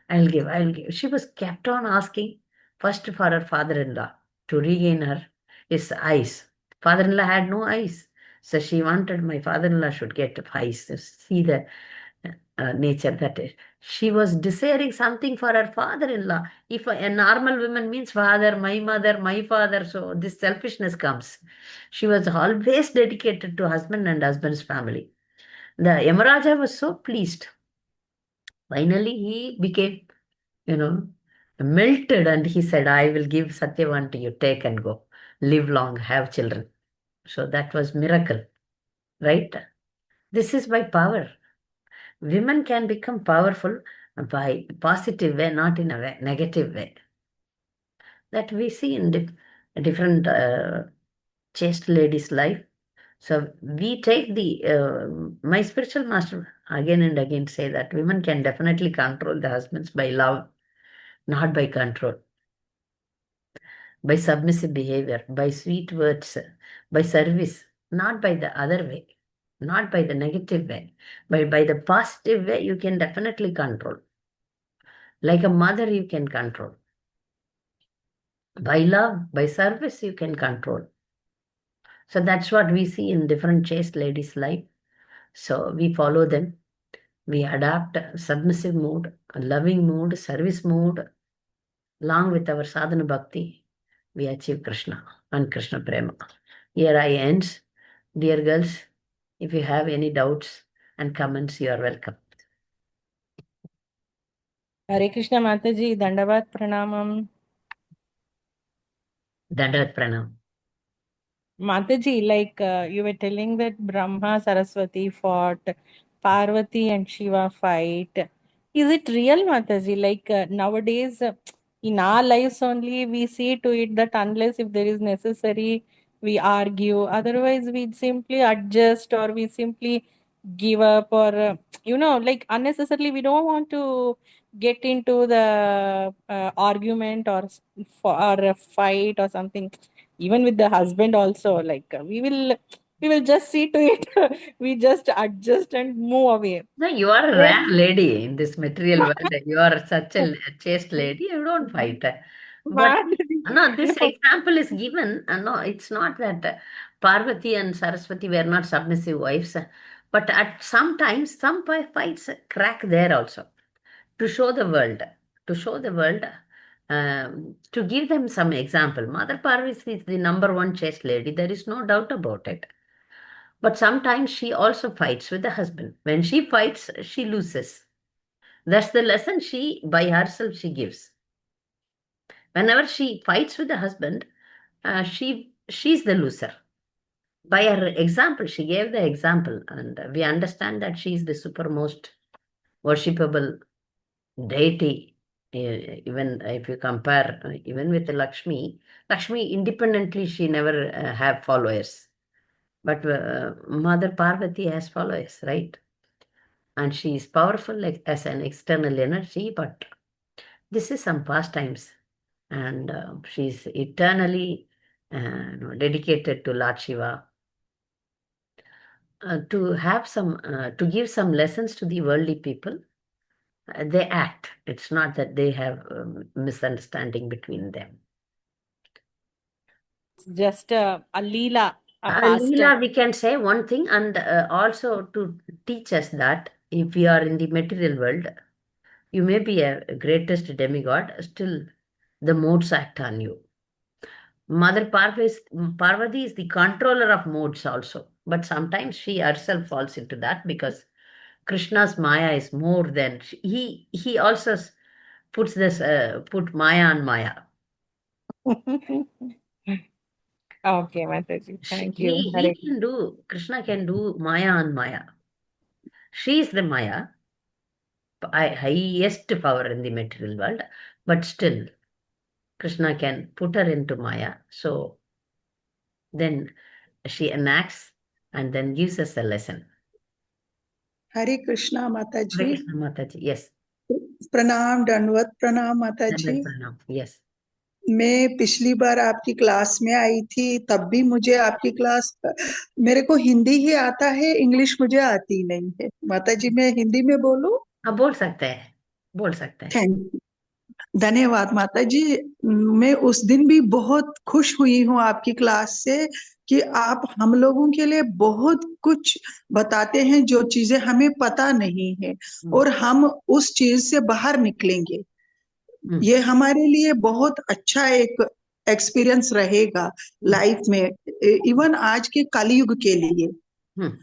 I will give. I will give. She was kept on asking first for her father-in-law to regain his eyes. Father-in-law had no eyes. So she wanted my father-in-law should get eyes to see the nature that is. She was desiring something for her father-in-law. If a normal woman means father, my father, so this selfishness comes. She was always dedicated to husband and husband's family. The Yamaraja was so pleased. Finally, he became, melted and he said, I will give Satyavan to you, take and go. Live long, have children. So that was miracle, right? This is by power. Women can become powerful by positive way, not in a negative way. That we see in different chaste ladies' life. So we take my spiritual master again and again say that women can definitely control the husbands by love, not by control, by submissive behavior, by sweet words, by service, not by the other way, not by the negative way, but by the positive way, you can definitely control. Like a mother, you can control. By love, by service, you can control. So that's what we see in different chaste ladies' life. So we follow them. We adapt submissive mood, loving mood, service mood, along with our sadhana bhakti. We achieve Krishna and Krishna Prema. Here I end. Dear girls, if you have any doubts and comments, you are welcome. हरे कृष्ण माता जी, दंडवत प्रणामम। Dandavat Pranam. Mataji, like you were telling that Brahma Saraswati fought, Parvati and Shiva fight. Is it real, Mataji? Like nowadays, in our lives only, we see to it that unless if there is necessary, we argue. Otherwise, we simply adjust or we simply give up or, like unnecessarily, we don't want to get into the argument or a fight or something, even with the husband also, like we will just see to it. We just adjust and move away. No, you are a rare Then lady in this material world. You are such a chaste lady. You don't fight. But but no, this example is given. No, it's not that Parvati and Saraswati were not submissive wives. But at sometimes, some fights crack there also to show the world, to show the world, to give them some example. Mother Parvati is the number one chaste lady. There is no doubt about it. But sometimes she also fights with the husband. When she fights, she loses. That's the lesson she, by herself, she gives. Whenever she fights with the husband, she's the loser. By her example, she gave the example, and we understand that she is the supermost worshipable deity. Even if you compare, even with Lakshmi, Lakshmi independently she never have followers, but Mother Parvati has followers, right? And she is powerful like as an external energy, but this is some pastimes, and she's eternally dedicated to Lord Shiva, to have some to give some lessons to the worldly people. They act. It's not that they have misunderstanding between them. it's just a leela, a pastime. Leela, we can say one thing, and also to teach us that if we are in the material world, you may be a greatest demigod, still the modes act on you. Parvati is the controller of modes also, but sometimes she herself falls into that because Krishna's Maya is more than he also puts this put Maya on Maya. Okay, Mataji, thank you. He Hare can do Krishna can do Maya on Maya. She is the Maya, highest power in the material world, but still Krishna can put her into Maya. So then she enacts and then gives us a lesson. हरे कृष्णा माता Hare जी। Krishna Mataji, yes. प्रणाम, दंडवत प्रणाम माता जी। Dandavat Pranam, yes. मैं पिछली बार आपकी class में आई थी, तब भी मुझे आपकी क्लास, मेरे को हिंदी ही आता है, इंग्लिश मुझे आती नहीं है माता जी। मैं हिंदी में बोलूं? हाँ, बोल सकते हैं, बोल सकते हैं। थैंक धन्यवाद माता जी। मैं उस दिन भी बहुत खुश हुई हूँ आपकी क्लास से कि आप हम लोगों के लिए बहुत कुछ बताते हैं, जो चीजें हमें पता नहीं है हम्म, और हम उस चीज से बाहर निकलेंगे। हम्म, ये हमारे लिए बहुत अच्छा एक एक्सपीरियंस रहेगा हम्म, लाइफ में, इवन आज के कलयुग के लिए। हम्म,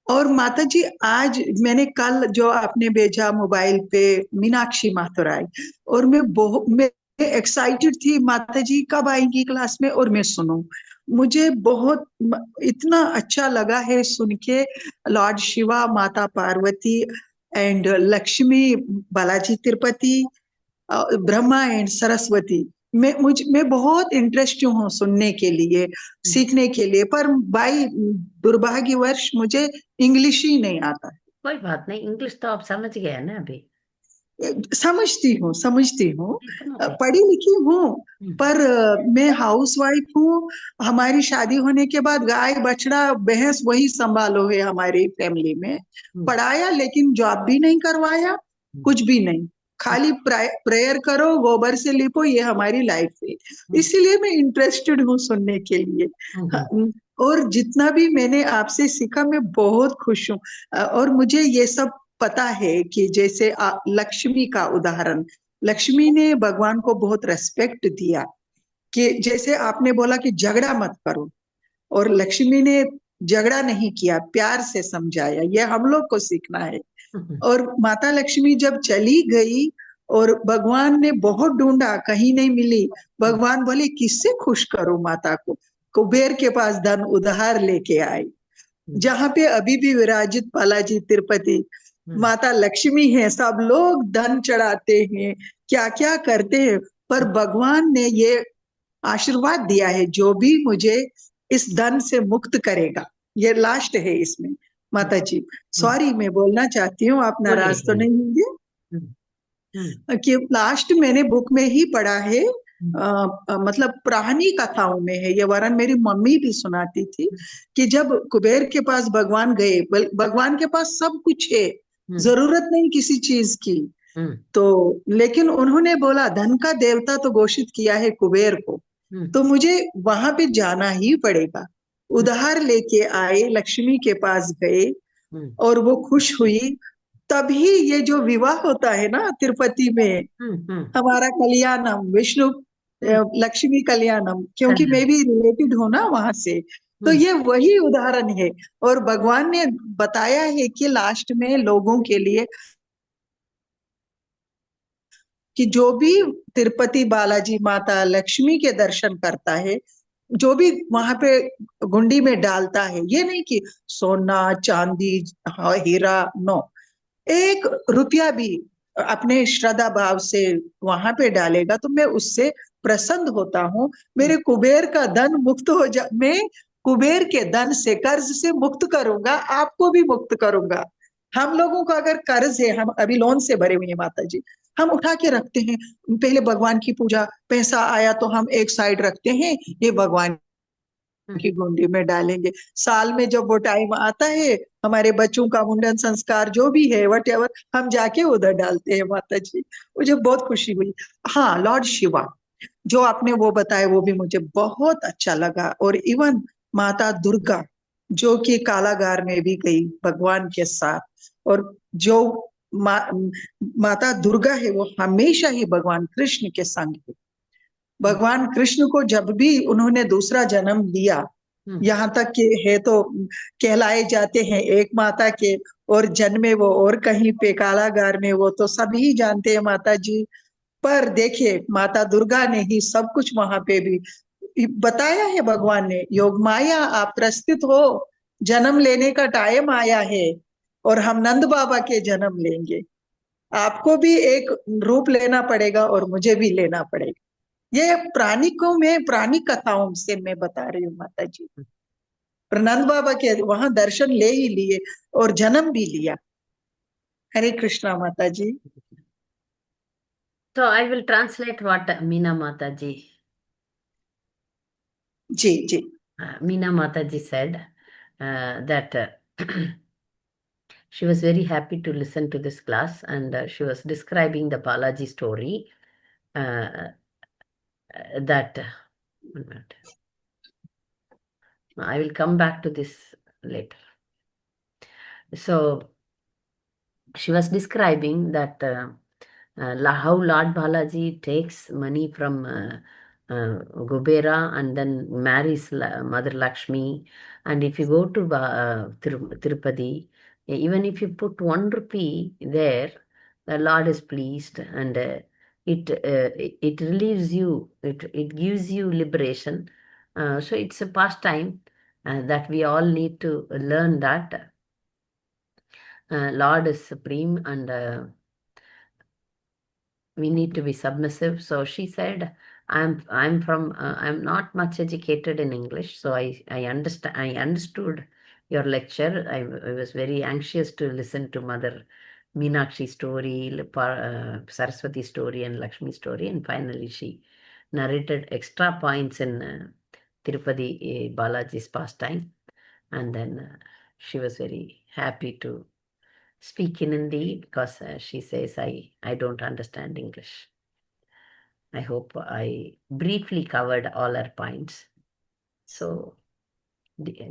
और माता जी, आज मैंने कल जो आपने भेजा मोबाइल पे, मीनाक्षी माथुराई, और मैं एक्साइटेड थी माता जी कब आएंगी क्लास में और मैं सुनूं। मुझे बहुत इतना अच्छा लगा है सुन के, लॉर्ड शिवा, माता पार्वती एंड लक्ष्मी, बालाजी तिरुपति, ब्रह्मा एंड सरस्वती। मैं बहुत इंटरेस्ट हूँ सुनने के लिए, हम्म। सीखने के लिए, पर बाई दुर्भाग्यवश मुझे इंग्लिश ही नहीं आता। कोई बात नहीं, इंग्लिश तो आप समझ गए हैं ना अभी। समझती हूँ, इतना होते। पढ़ी लिखी हूँ, हम्म, पर मैं हाउस वाइफ हूँ। हमारी शादी होने के बाद गाय बछड़ा भैंस वही संभालो है हमारी फैमिली में। हम्म, पढ़ाया लेकिन जॉब भी नहीं करवाया, हम्म, कुछ भी नहीं, खाली प्रेयर करो, गोबर से लिपो, ये हमारी लाइफ है। हम्म, इसीलिए मैं इंटरेस्टेड हूँ सुनने के लिए। हम्म, और जितना भी मैंने आपसे सीखा, मैं बहुत खुश हूँ। और मुझे ये सब पता है कि जैसे लक्ष्मी का उदाहरण, लक्ष्मी ने भगवान को बहुत रेस्पेक्ट दिया, कि जैसे आपने बोला कि झगड़ा मत करो, और लक्ष्मी ने झगड़ा नहीं किया, प्यार से समझाया। ये हम लोग को सीखना है। हम्म, और माता लक्ष्मी जब चली गई और भगवान ने बहुत ढूंढा, कहीं नहीं मिली। भगवान बोले किससे खुश करूं माता को? कुबेर के पास धन उधार लेके आए, जहां पे अभी भी विराजित बालाजी तिरुपति, माता लक्ष्मी है, सब लोग धन चढ़ाते हैं, क्या क्या करते हैं, पर भगवान ने ये आशीर्वाद दिया है, जो भी मुझे इस धन से मुक्त करेगा। ये लास्ट है इसमें माता जी। सॉरी, मैं बोलना चाहती हूँ, आप नाराज तो नहीं होंगे कि लास्ट मैंने बुक में ही पढ़ा है, मतलब पुरानी कथाओं में है ये, वरन मेरी मम्मी भी सुनाती थी कि जब कुबेर के पास भगवान गए, भगवान के पास सब कुछ है, जरूरत नहीं किसी चीज की, तो लेकिन उन्होंने बोला धन का देवता तो घोषित किया है कुबेर को, तो मुझे वहां पे जाना ही पड़ेगा। उधार लेके आए, लक्ष्मी के पास गए और वो खुश हुई। तभी ये जो विवाह होता है ना तिरुपति में, हमारा कल्याणम, विष्णु लक्ष्मी कल्याणम, क्योंकि मैं भी रिलेटेड हूं ना वहां से, तो ये वही उदाहरण है। और भगवान ने बताया है कि लास्ट में लोगों के लिए कि जो भी तिरुपति बालाजी माता लक्ष्मी के दर्शन करता है, जो भी वहां पे गुंडी में डालता है, ये नहीं कि सोना चांदी हीरा, नो, 1 रुपया भी अपने श्रद्धा भाव से वहां पे डालेगा तो मैं उससे प्रसन्न होता हूँ। मेरे कुबेर का धन मुक्त हो जा, मैं कुबेर के धन से, कर्ज से मुक्त करूंगा, आपको भी मुक्त करूंगा। हम लोगों का अगर कर्ज है, हम अभी लोन से भरे हुए हैं माता जी, हम उठा के रखते हैं, पहले भगवान की पूजा, पैसा आया तो हम एक साइड रखते हैं, ये भगवान की गुंडी में डालेंगे। साल में जब वो टाइम आता है, हमारे बच्चों का मुंडन संस्कार जो भी है, वट एवर, हम जाके उधर डालते हैं माता जी। मुझे बहुत खुशी हुई। हाँ, लॉर्ड शिवा जो आपने वो बताया, वो भी मुझे बहुत अच्छा लगा। और इवन माता दुर्गा जो कि कालागार में भी गई भगवान के साथ, और जो माता दुर्गा है वो हमेशा ही भगवान कृष्ण के संग है। भगवान कृष्ण को जब भी उन्होंने दूसरा जन्म लिया, यहाँ तक कि है तो कहलाए जाते हैं एक माता के, और जन्मे वो और कहीं पे कालागार में, वो तो सभी जानते हैं माता जी। पर देखिए माता दुर्गा ने ही सब कुछ वहां पे भी बताया है। भगवान ने, योग माया आप प्रस्तुत हो, जन्म लेने का टाइम आया है, और हम नंद बाबा के जन्म लेंगे, आपको भी एक रूप लेना पड़ेगा और मुझे भी लेना पड़ेगा। ये प्राणिकों में, प्राणी कथाओं से मैं बता रही हूँ माता जी। नंद बाबा के वहां दर्शन ले ही लिए और जन्म भी लिया। हरे कृष्णा माता जी। So I will translate what Meena Mataji, ji ji Meena Mataji said, that she was very happy to listen to this class, and she was describing the Balaji story, that one minute. I will come back to this later. So she was describing that how Lord Balaji takes money from Gubera and then marries Mother Lakshmi. And if you go to Tirupati, even if you put 1 rupee there, the Lord is pleased, and it relieves you, it gives you liberation. So it's a pastime that we all need to learn, that Lord is supreme, and we need to be submissive. So she said, I'm not much educated in English, so I understood your lecture. I was very anxious to listen to Mother Meenakshi story, Saraswati story, and Lakshmi story, and finally she narrated extra points in Tirupati Balaji's pastime, and then she was very happy to speak in Hindi, because she says I don't understand English. I hope I briefly covered all her points. So,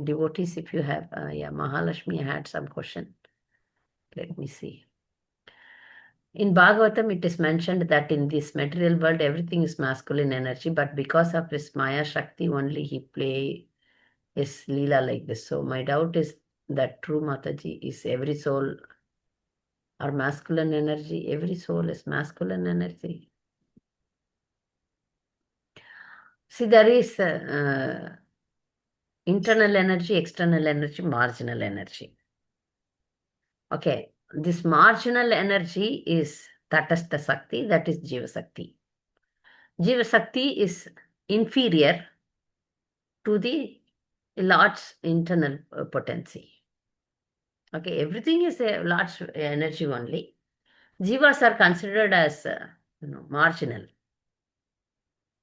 devotees, if you have, yeah, Mahalakshmi had some question. Let me see. In Bhagavatam, it is mentioned that in this material world, everything is masculine energy, but because of his Maya Shakti, only he play his Leela like this. So, my doubt is that true Mataji is every soul or masculine energy. Every soul is masculine energy. See, there is internal energy, external energy, marginal energy. Okay, this marginal energy is Tatastha Sakti, that is Jiva Sakti. Jiva Sakti is inferior to the Lord's internal potency. Okay, everything is a Lord's energy only. Jivas are considered as marginal,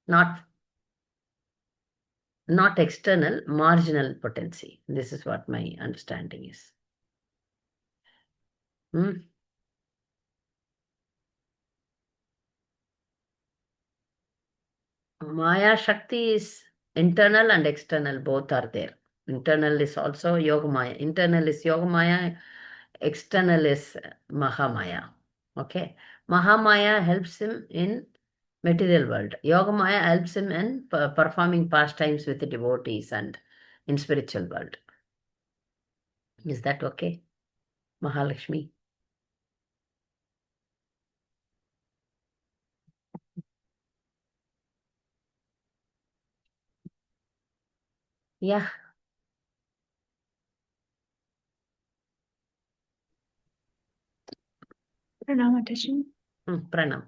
not external, marginal potency. This is what my understanding is. Maya Shakti is internal and external, both are there. Internal is also Yoga Maya. Internal is Yoga Maya, external is Mahamaya. Okay. Mahamaya helps him in material world. Yoga Maya helps him in performing pastimes with the devotees and in spiritual world. Is that okay, Mahalakshmi? Yeah. Pranam, Mataji. Pranam.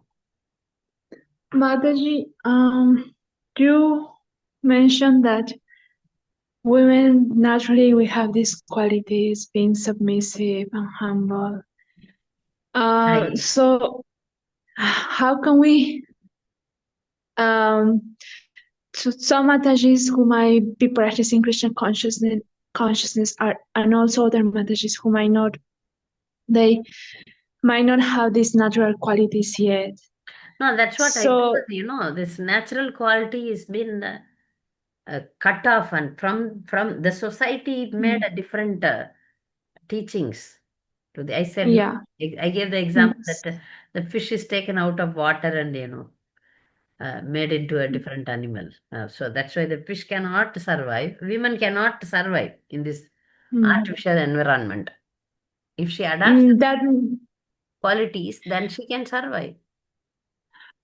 Mataji, you mentioned that women naturally we have these qualities, being submissive and humble. So how can we so some Matajis who might be practicing Krishna consciousness are, and also other Matajis who might not, they might not have these natural qualities yet. No, that's what I told you. This natural quality has been cut off, and from the society made a different teachings. I said, I gave the example that the fish is taken out of water and made into a different animal. So that's why the fish cannot survive. Women cannot survive in this artificial environment. If she adapts that qualities, then she can survive.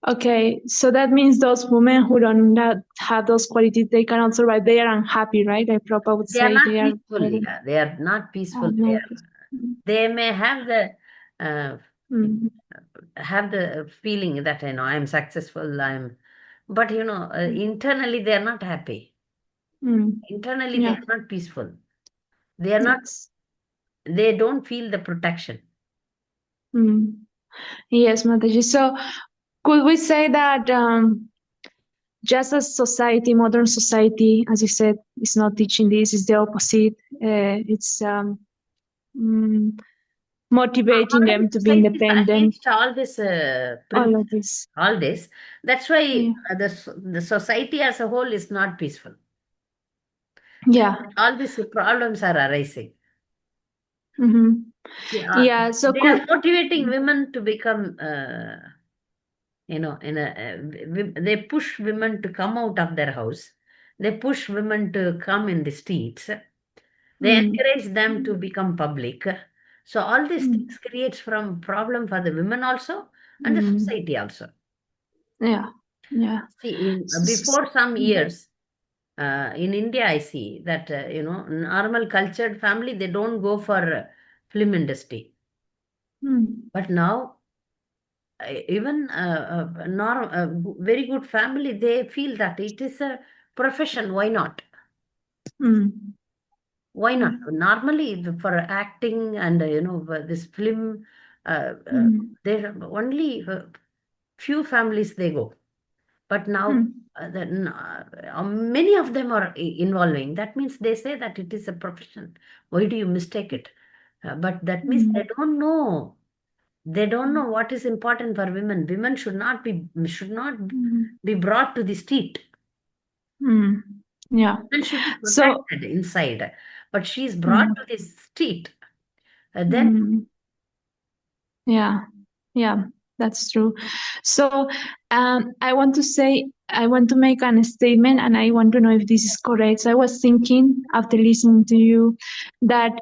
Okay, so that means those women who don't have those qualities, they cannot survive. They are unhappy, right? Like Prabhupada would say, they are peaceful. Yeah, they are not peaceful. They may have the feeling that I'm successful. But internally they are not happy. Internally they are not peaceful. They are not. They don't feel the protection. Yes, Mataji. So could we say that just as society, modern society, as you said, is not teaching this, is the opposite. It's motivating them to be independent. All this, all this. That's why the society as a whole is not peaceful. Yeah. All these problems are arising. Yeah. So they are motivating women to become, they push women to come out of their house. They push women to come in the streets. They encourage them to become public. So all these things creates from problem for the women also and the society also. Yeah. See, before some years, in India, I see that, normal cultured family, they don't go for film industry. But now, even very good family, they feel that it is a profession. Why not? Why not? Normally, for acting and this film, there are only few families they go. But now, many of them are involving. That means they say that it is a profession. Why do you mistake it? But that means they don't know. They don't know what is important for women. Women should not be brought to the street. Yeah. Women should be protected inside. But she is brought to the street. Then. Yeah, that's true. So I want to make a statement, and I want to know if this is correct. So I was thinking after listening to you that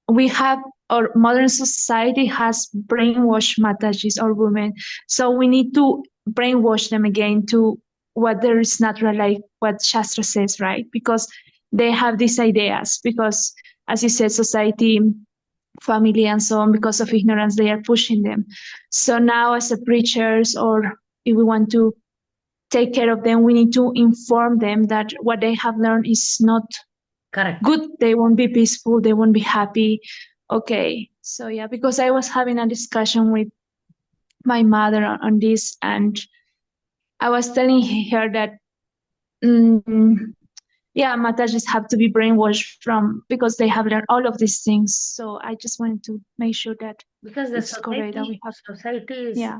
we have or modern society has brainwashed Matajis or women. So we need to brainwash them again to what there is natural, like what Shastra says, right? Because they have these ideas. Because, as you said, society, family, and so on, because of ignorance, they are pushing them. So now, as a preachers, or if we want to take care of them, we need to inform them that what they have learned is not Correct. good. They won't be peaceful, they won't be happy. Okay, so yeah, because I was having a discussion with my mother on this, and I was telling her that yeah, Matajis have to be brainwashed from, because they have learned all of these things. So I just wanted to make sure that Because the it's correct that we have. society is, Yeah.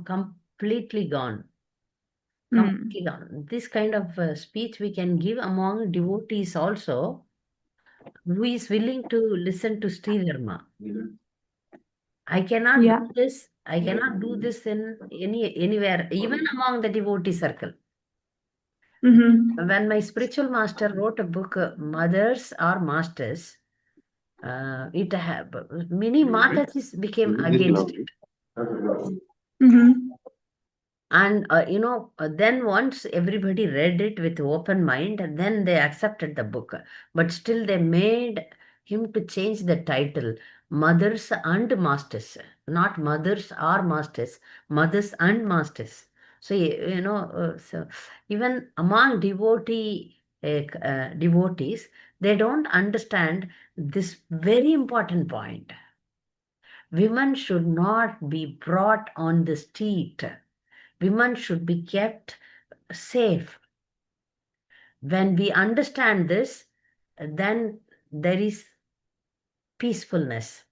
completely gone. Mm. Completely gone. This kind of speech we can give among devotees also, who is willing to listen to Sri Dharma. I cannot Yeah. do this. I cannot do this in anywhere, even among the devotee circle. Mm-hmm. When my spiritual master wrote a book, Mothers or Masters, many Matajis became against it. Mm-hmm. And then once everybody read it with open mind, and then they accepted the book. But still, they made him to change the title, Mothers and Masters, not Mothers or Masters, Mothers and Masters. So so even among devotees, they don't understand this very important point. Women should not be brought on the street. Women should be kept safe. When we understand this, then there is peacefulness.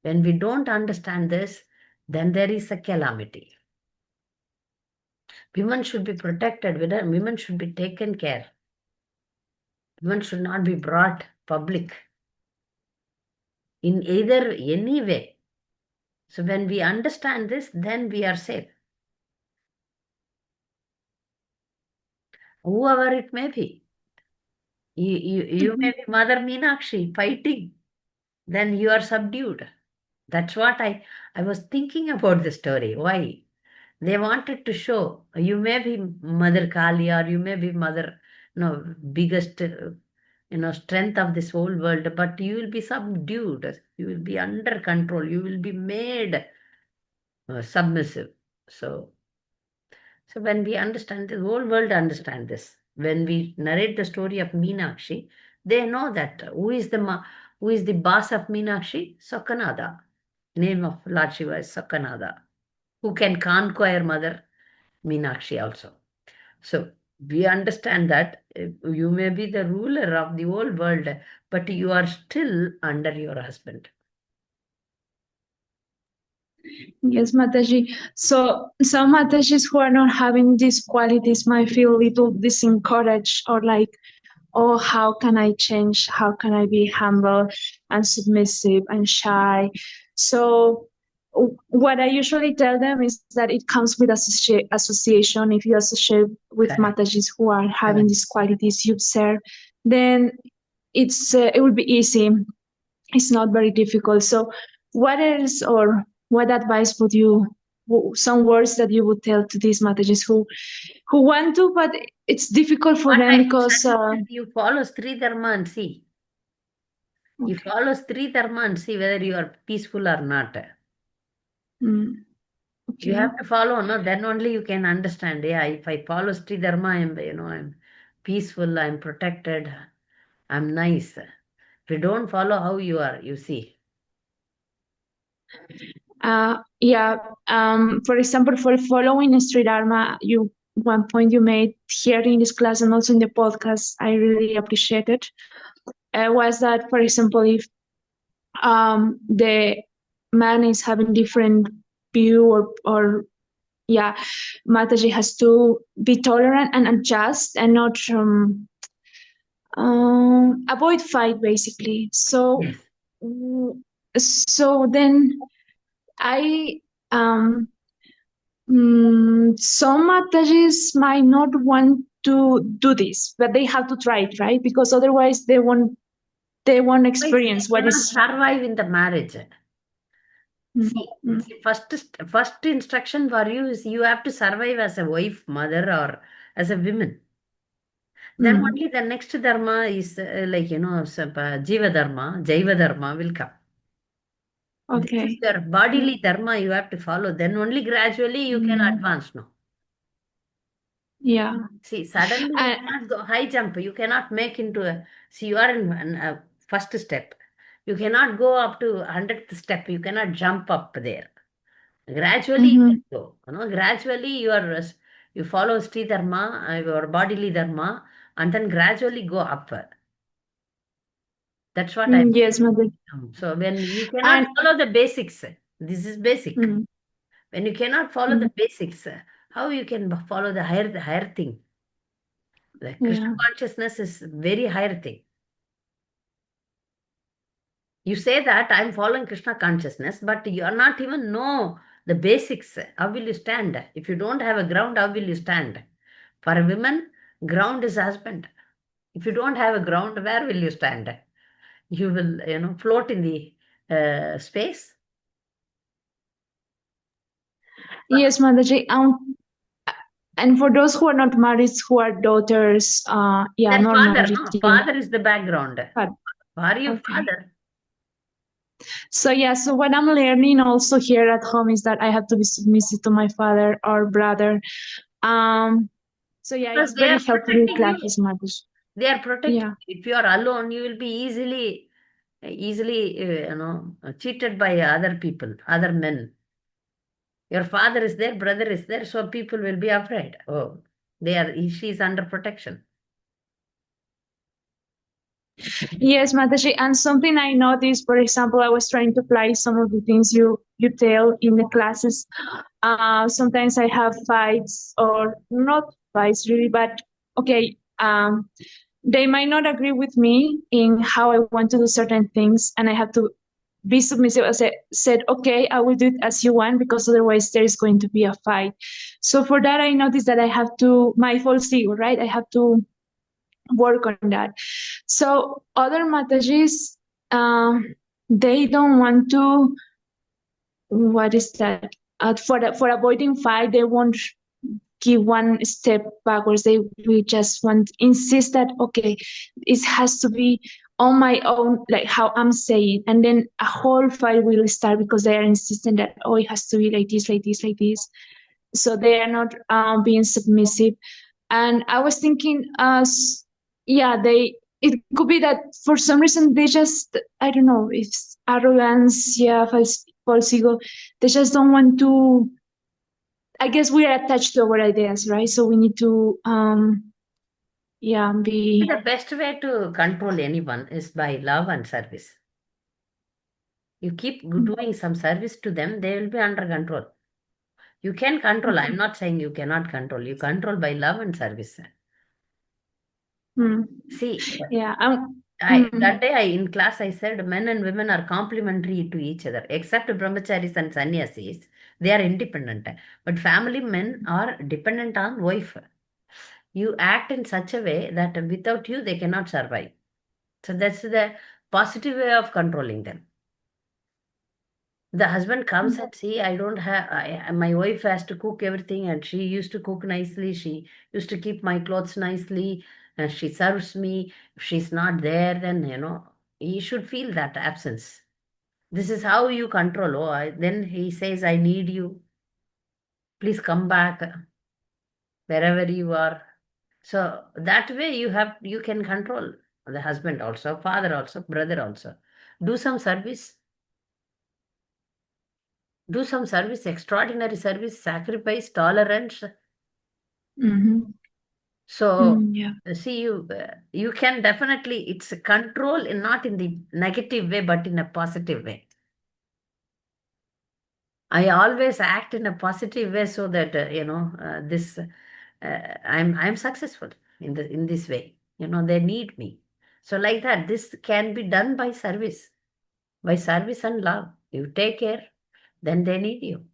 When we don't understand this, then there is a calamity. Women should be protected. Women should be taken care. Women should not be brought public in either any way. So when we understand this, then we are safe. Whoever it may be. You may be Mother Meenakshi fighting, then you are subdued. That's what I was thinking about the story. Why? They wanted to show you may be Mother Kali, or you may be Mother, biggest, strength of this whole world, but you will be subdued. You will be under control. You will be made submissive. So when we understand, the whole world understand this. When we narrate the story of Meenakshi, they know that who is the boss of Meenakshi? Sakanada. Name of Lord Shiva is Sakanada, who can conquer Mother Meenakshi also. So we understand that you may be the ruler of the whole world, but you are still under your husband. Yes, Mataji. So some Matajis who are not having these qualities might feel a little disencouraged, or like, oh, how can I change? How can I be humble and submissive and shy? So what I usually tell them is that it comes with association. If you associate with Correct. Matajis who are having these qualities you observe, then it will be easy. It's not very difficult. So what else, or what advice would you, some words that you would tell to these Matajis who want to, but it's difficult for What them I because suggest, you follow Sri Dharma and see. You okay. follow Sri Dharma and see whether you are peaceful or not. Okay. You have to follow, no? Then only you can understand. Yeah, if I follow Sri Dharma, I'm peaceful, I'm protected, I'm nice. If you don't follow, how you are, you see. Yeah. For example, for following Sri Dharma, one point you made here in this class and also in the podcast, I really appreciated, was that, for example, if the man is having different view, or yeah, Mataji has to be tolerant and adjust, and not avoid fight, basically. So Yes. so then I some Matajis might not want to do this, but they have to try it, right? Because otherwise they won't they won't They experience what cannot is. survive in the marriage. Mm, See, mm, first instruction for you is you have to survive as a wife, mother, or as a woman. Then mm. only the next dharma is jiva dharma, jaiva dharma will come. This is Okay. your bodily dharma you have to follow. Then only gradually you can Mm, advance now. yeah. See, suddenly you And cannot go high jump. You cannot make into a. See, you are in a first step. You cannot go up to 100th step. You cannot jump up there. Gradually you can mhm. go. Gradually you follow Sri Dharma, your bodily Dharma, and then gradually go up. That's what I'm Yes, Mataji. saying. So when you cannot And follow the basics, this is basic. mm, When you cannot follow mm, the basics, how you can follow the higher thing? The Krishna yeah. consciousness is very higher thing. You say that I'm following Krishna consciousness, but you are not even know the basics. How will you stand? If you don't have a ground, how will you stand? For a woman, ground is husband. If you don't have a ground, where will you stand? You will, float in the space. Yes, Mataji. And for those who are not married, who are daughters, yeah, Then not father, married no? yet. Father is the background. But Who are you, okay. father? So yeah, so what I'm learning also here at home is that I have to be submissive to my father or brother. So yeah, Because it's they very are helpful with protecting you. classes, Mataji. They are protecting Yeah. you. If you are alone, you will be easily, cheated by other people, other men. Your father is there, brother is there, so people will be afraid. Oh, she is under protection. Yes, Mataji. And something I noticed, for example, I was trying to apply some of the things you tell in the classes. Sometimes I have fights, or not fights really, but okay. They might not agree with me in how I want to do certain things, and I have to be submissive. As I said, okay, I will do it as you want, because otherwise there is going to be a fight. So for that, I noticed that I have to, my false ego, right? I have to work on that. So other Matajis, they don't want to, what is that? For avoiding fight, they won't give one step backwards. They will just want insist that okay, it has to be on my own, like how I'm saying, and then a whole fight will start because they are insisting that oh, it has to be like this, like this, like this. So they are not being submissive. And I was thinking, yeah, they. It could be that for some reason they just, I don't know, if arrogance, yeah, false ego, they just don't want to. I guess we are attached to our ideas, right? So we need to, yeah, be. The best way to control anyone is by love and service. You keep doing some service to them, they will be under control. You can control. I'm not saying you cannot control. You control by love and service. Mm, See, yeah. that day in class I said men and women are complementary to each other, except brahmacharis and sannyasis. They are independent. But family men are dependent on wife. You act in such a way that without you they cannot survive. So that's the positive way of controlling them. The husband comes and see, I don't have, my wife has to cook everything, and she used to cook nicely. She used to keep my clothes nicely, and she serves me. If she's not there, then, he should feel that absence. This is how you control. Oh, then he says, I need you. Please come back wherever you are. So that way you can control the husband also, father also, brother also. Do some service. Do some service, extraordinary service, sacrifice, tolerance. Mm-hmm. So, Yeah. see, you can definitely, it's a control, not in the negative way, but in a positive way. I always act in a positive way so that, this, I'm successful in this way. They need me. So like that, this can be done by service and love. You take care, then they need you.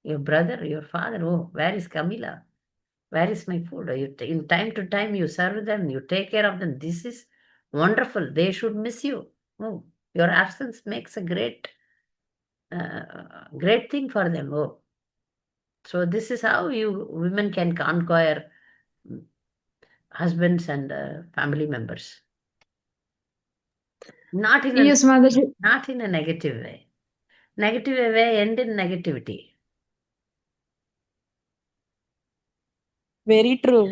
Your brother, your father, oh, where is Camila? Where is my food? In time to time, you serve them, you take care of them. This is Wonderful. They should miss you. Oh, your absence makes a great thing for them. Oh, so this is how women can conquer husbands and family members. Not in Yes, Mataji. a negative way. Negative way end in negativity. Very true,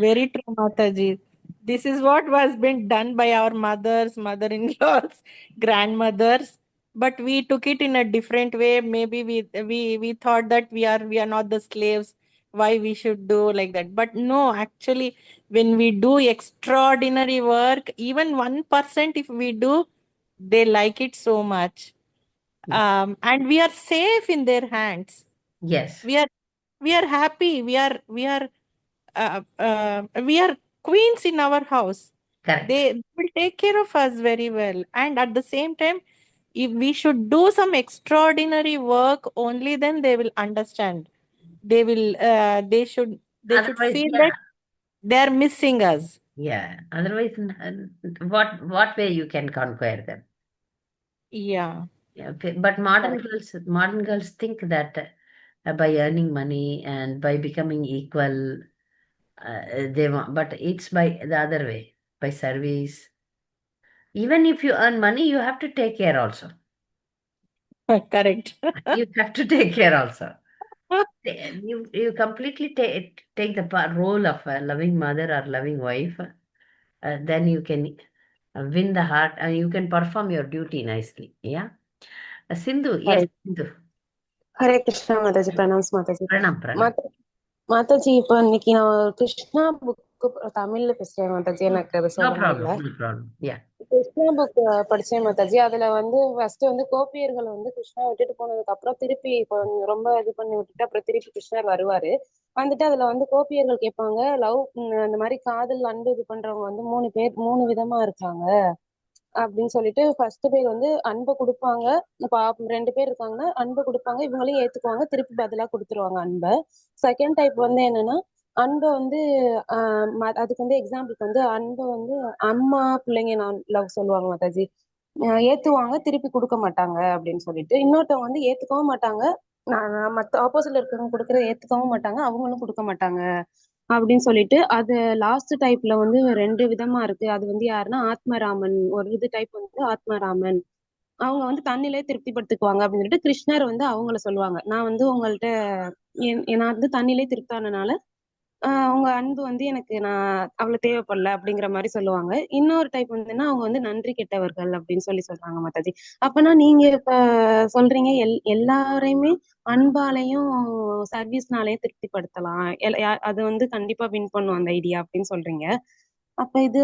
Mataji. This is what was been done by our mothers, mother-in-laws, grandmothers, but we took it in a different way. Maybe we thought that we are not the slaves. Why we should do like that? But no, actually, when we do extraordinary work, even 1% if we do, they like it so much. And we are safe in their hands. Yes, We are happy. We are queens in our house. correct. They will take care of us very well. And at the same time, if we should do some extraordinary work, only then they will understand. They should Otherwise, feel yeah, that they are missing us. yeah. Otherwise, what way you can conquer them? Yeah. Yeah, okay. But modern girls think that by earning money and by becoming equal, they want. But it's by the other way, by service. Even if you earn money, you have to take care also. Correct. You have to take care also. You completely take the role of a loving mother or loving wife. Then you can win the heart and you can perform your duty nicely. Yeah. Sindhu, yes, Correct. Sindhu. Hare Krishna Mataji, pranams Mataji. Pranam. Mataji இப்போ இன்னைக்கு நான் Krishna book தமிழ்ல பேசுறேன் மாதாஜி, எனக்கு அது No சொல்ல problem, முடியல. no problem. Yeah. Krishna book படிச்சேன் மாதாஜி. அதுல ஃபர்ஸ்ட் கோபியர்கள் கிருஷ்ணா விட்டுட்டு போனதுக்கு அப்புறம் திருப்பி ரொம்ப இது பண்ணி விட்டுட்டு அப்புறம் திருப்பி கிருஷ்ணர் வருவாரு. வந்துட்டு அதுல கோபியர்கள் கேட்பாங்க, லவ் அந்த மாதிரி காதல் அன்பு இது பண்றவங்க 3 விதமா இருக்காங்க அப்படின்னு சொல்லிட்டு ஃபர்ஸ்ட் பேர் அன்பை கொடுப்பாங்க. இப்ப 2 பேர் இருக்காங்கன்னா அன்பை கொடுப்பாங்க, இவங்களையும் ஏத்துக்குவாங்க, திருப்பி பதிலா கொடுத்துருவாங்க அன்பை. செகண்ட் டைப் என்னன்னா அன்பை அதுக்கு எக்ஸாம்பிளுக்கு அன்பை அம்மா பிள்ளைங்க நான் லவ் சொல்லுவாங்க மாதாஜி. ஏத்துவாங்க, திருப்பி கொடுக்க மாட்டாங்க அப்படின்னு சொல்லிட்டு. இன்னொருத்தவங்க ஏத்துக்கவும் மாட்டாங்க, மத்த ஆப்போசிட்ல இருக்கிறவங்க கொடுக்கறத ஏத்துக்கவும் மாட்டாங்க, அவங்களும் கொடுக்க மாட்டாங்க அப்படின்னு சொல்லிட்டு. அது லாஸ்ட் டைப்ல 2 விதமா இருக்கு. அது யாருன்னா ஆத்மராமன். ஒரு இது டைப் ஆத்மராமன். அவங்க தண்ணிலே திருப்திப்படுத்திக்குவாங்க அப்படின்னு சொல்லிட்டு கிருஷ்ணர் அவங்கள சொல்லுவாங்க, நான் உங்கள்ட்ட நான் தண்ணிலே திருப்தானனால உங்க அன்பு எனக்கு நான் அவ்வளவு தேவைப்படல அப்படிங்கிற மாதிரி சொல்லுவாங்க. இன்னொரு டைப் அவங்க நன்றி கெட்டவர்கள் அப்படின்னு சொல்றாங்க மாதாஜி. அப்பனா நீங்க இப்ப சொல்றீங்க எல்லாரையுமே அன்பாலையும் சர்வீஸ்னாலையும் திருப்திப்படுத்தலாம், அது கண்டிப்பா வின் பண்ணும் அந்த ஐடியா அப்படின்னு சொல்றீங்க. அப்ப இது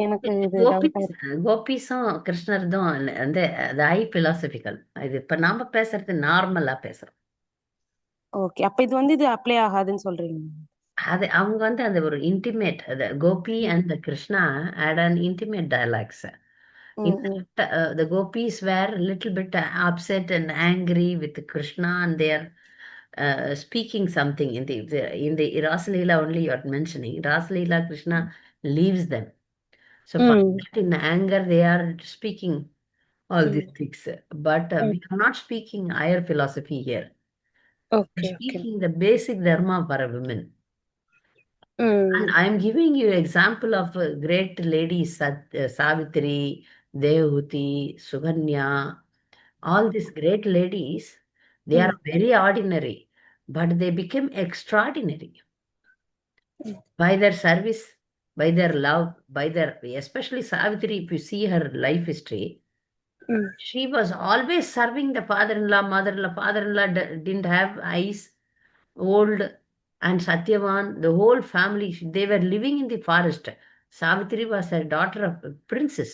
எனக்கு இது டவுட்டா இருக்கு. கோபிஸும் கிருஷ்ணர்தும் வந்து அது ஹை பிலாசபிக்கல். இது இப்ப நாம பேசுறது நார்மலா பேசுறோம். ஓகே, அப்ப இது அப்ளை ஆகாதுன்னு சொல்றீங்க? அது அவங்க அந்த ஒரு intimate, Gopi and Krishna had an intimate dialogues. In fact, the gopis were a little bit upset and angry with Krishna, and they are speaking something in the Rasa Leela only you are mentioning. Rasa Leela, Krishna leaves them. So for that, in anger, they are speaking all these things. But we are not speaking higher philosophy here. We're speaking the basic dharma for a woman. And I'm giving you example of great ladies, Savitri, Devahuti, Suganya, all these great ladies. They are very ordinary, but they became extraordinary by their service, by their love, especially Savitri, if you see her life history, she was always serving the father-in-law, mother-in-law. Father-in-law didn't have eyes, old, and Satyavan, the whole family, they were living in the forest. Savitri was a daughter of a princess.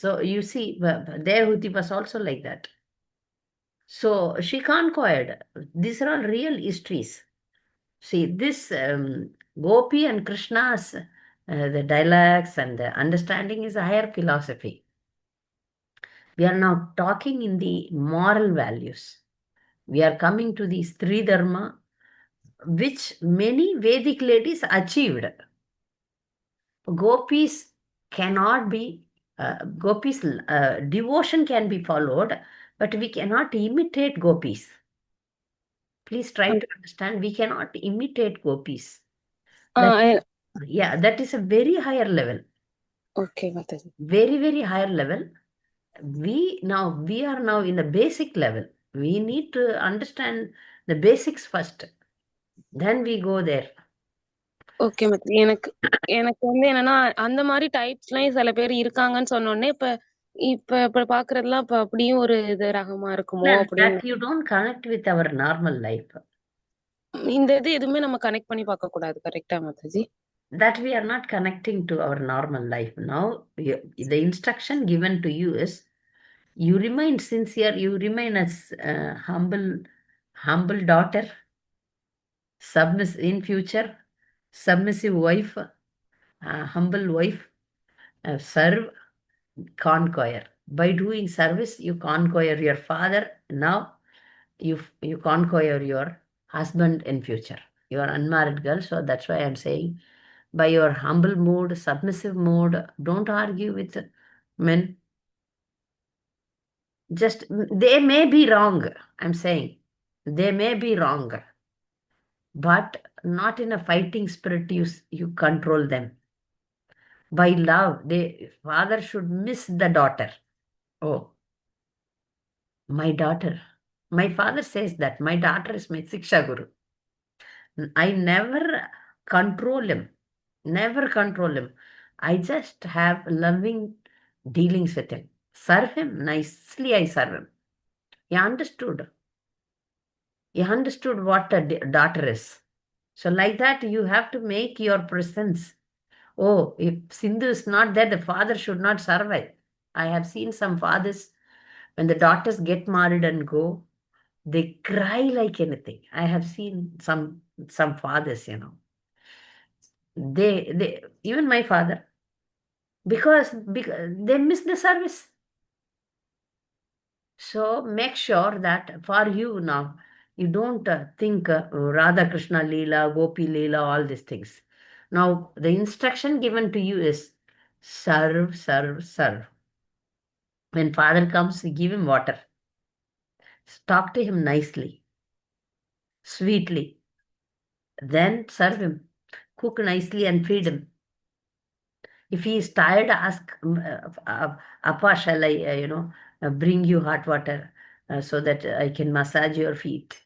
So you see, Devahuti was also like that. So she conquered. These are all real histories. See, this Gopi and Krishna's the dialects and the understanding is a higher philosophy. We are now talking in the moral values. We are coming to these three dharma, which many Vedic ladies achieved. Gopis cannot be, gopis devotion can be followed, but we cannot imitate gopis. Please try to understand, we cannot imitate gopis. That, yeah, that is a very higher level. Okay, Mataji. Very, very higher level. We are now in the basic level. We need to understand the basics first. Then we go there. Okay மத்தி. எனக்கு எனக்கு வந்து என்னன்னா அந்த மாதிரி டைப்ஸ்லயும் சில பேர் இருக்காங்கன்னு சொன்னோடனே இப்ப இப்ப இப்ப பாக்குறதுலாம் இப்ப அப்படியும் ஒரு இது ரகமா இருக்குமோ அப்படின்னு That you don't connect with our normal life. இந்த இது எதுவுமே நம்ம கனெக்ட் பண்ணி பார்க்க கூடாது. கரெக்டா Mataji? That we are not connecting to our normal life. Now, the instruction given to you is, you remain sincere, you remain as humble daughter, in future, submissive wife, humble wife, serve, conquer. By doing service, you conquer your father. Now, you conquer your husband in future. You are unmarried girl, so that's why I'm saying, by your humble mood, submissive mood, don't argue with men. Just, they may be wrong, I'm saying. They may be wrong. But not in a fighting spirit, you control them. By love, the father should miss the daughter. Oh, my daughter. My father says that my daughter is my Siksha Guru. I never control him. Never control him. I just have loving dealings with him. Serve him nicely, I serve him. He understood. He understood what a daughter is. So like that, you have to make your presence. Oh, if Sindhu is not there, the father should not survive. I have seen some fathers, when the daughters get married and go, they cry like anything. I have seen some fathers, They even my father, because they miss the service. So make sure that for you now, you don't think Radha Krishna Leela, Gopi Leela, all these things. Now, the instruction given to you is serve, serve, serve. When father comes, give him water. Talk to him nicely, sweetly. Then serve him. Cook nicely and feed him. If he is tired, ask, Appa, shall I, bring you hot water so that I can massage your feet?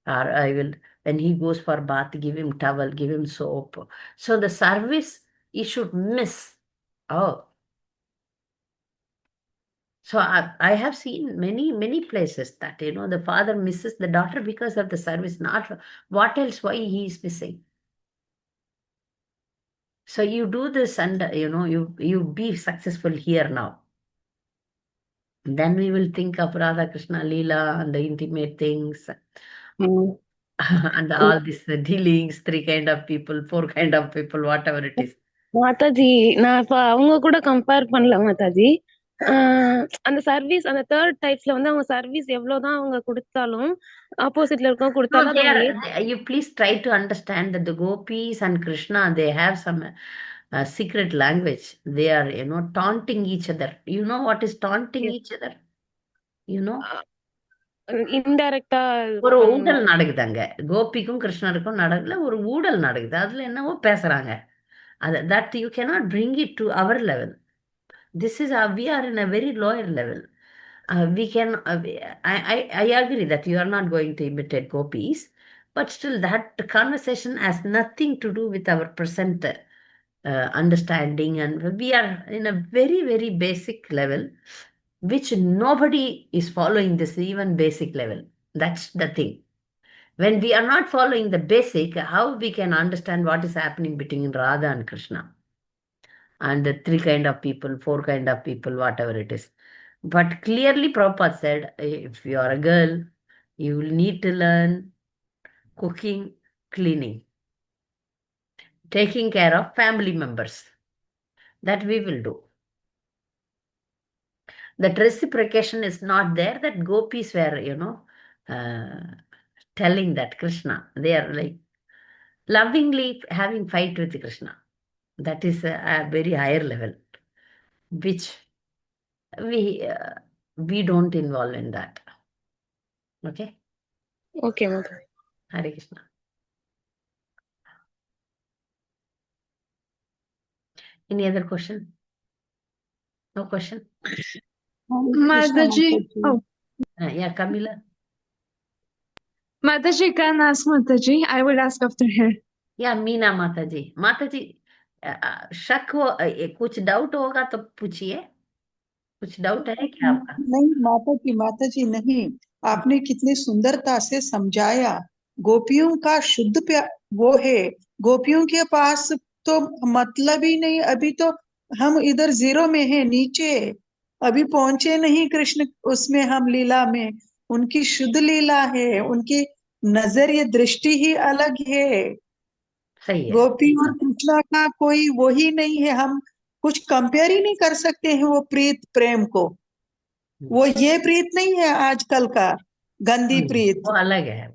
Or I will, when he goes for bath, give him towel, give him soap. So the service, he should miss. Oh. So I have seen many, many places that, the father misses the daughter because of the service, not what else, why he is missing. So you do this and, you be successful here now. Then we will think of Radha Krishna Leela and the intimate things. And all these dealings, 3 kind of people, 4 kind of people, whatever it is. Mataji, நான் இப்ப அவங்க கூட compare பண்ணல மாதாஜி. அந்த service, அந்த third டைப்ஸ்ல வந்து அவங்க service எவ்வளவுதான் அவங்க கொடுத்தாலும், ஆப்போசிட்ல இருக்கவங்க கொடுத்தாலும் அது அவங்க You please try to understand that the gopis and Krishna, they have some secret language. They are, taunting each other. You know what is taunting each other? இன்டைரக்டா ஒரு ஊடல் நடக்குதாங்க. கோபிக்கும் கிருஷ்ணருக்கும் நடக்கல, ஒரு ஊடல் நடக்குது. அதுல என்னவோ பேசுறாங்க. That you cannot bring it to our level. This is we are in a very lower level. We can. I agree that you are not going to imitate gopis, but still that conversation has nothing to do with our present understanding, and we are in a very, very basic level, which nobody is following this even basic level. That's the thing. When we are not following the basic, how we can understand what is happening between Radha and Krishna? And the 3 kind of people, 4 kind of people, whatever it is. But clearly Prabhupada said, if you are a girl, you will need to learn cooking, cleaning, taking care of family members. That we will do. That reciprocation is not there. That gopis were, telling that Krishna, they are like lovingly having fight with Krishna. That is a very higher level, which we don't involve in that. Okay? Okay, Mataji. Hare Krishna. Any other question? No question? Krishna Mataji, Mataji. oh, Yeah, Kamila. Mataji can ask Mataji. I will ask after her. या मीना माता जी शक हो कुछ doubt होगा तो पूछिए कुछ doubt है क्या आपका नहीं माता जी नहीं, आपने कितनी सुंदरता से समझाया। गोपियों का शुद्ध प्यार वो है, गोपियों के पास तो मतलब ही नहीं। अभी तो हम इधर जीरो में है, नीचे अभी पहुंचे नहीं कृष्ण उसमें, हम लीला में। उनकी शुद्ध लीला है, उनकी नजरिए दृष्टि ही अलग है। सही है गोपी और कृष्णा का कोई वो ही नहीं है, हम कुछ कंपेयर ही नहीं कर सकते हैं वो प्रीत प्रेम को। वो ये प्रीत नहीं है आजकल का गंदी प्रीत, वो अलग है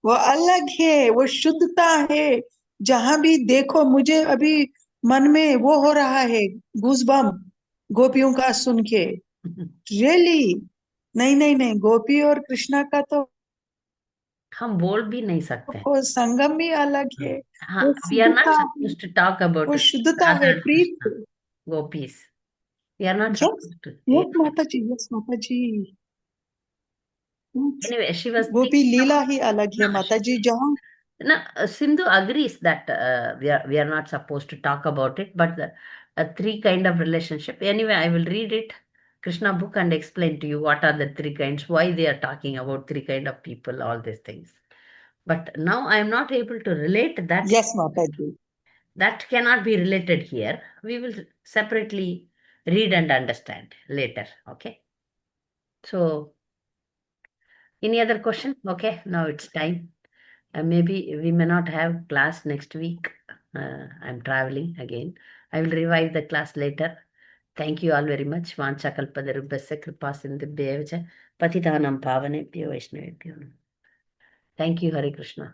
वो अलग है, वो शुद्धता है। जहां भी देखो मुझे अभी मन में वो हो रहा है गूजबम गोपियों का सुन के। रियली नहीं नहीं नहीं, गोपी और कृष्णा का तो हम बोल भी नहीं सकते वो संगम ही अलग है। हाँ वो वी आर नॉट शुद्धता है, सपोज्ड टू टॉक अबाउट वो शुद्धता राधा है and Preet. Krishna gopis we are not yes supposed to yes माता जी, यस माता जी। Yes. anyway she was Gopi thinking Leela about ही अलग है no, माता जी। जहाँ no, Sindhu agrees that we are not supposed to talk about it, but the three kind of relationship. Anyway, I will read it, Krishna book, and explain to you what are the three kinds, why they are talking about three kind of people, all these things. But now I am not able to relate that. Yes माता जी। That cannot be related here. We will separately read and understand later. Okay. So, any other question? Okay. Now it's time. Maybe we may not have class next week. I'm traveling again. I will revive the class later. Thank you all very much. Vanchakalpadarubhasya kripa sindhubhyevacha patitanam pavanebhyo vaishnavebhyo. Thank you, Hare Krishna.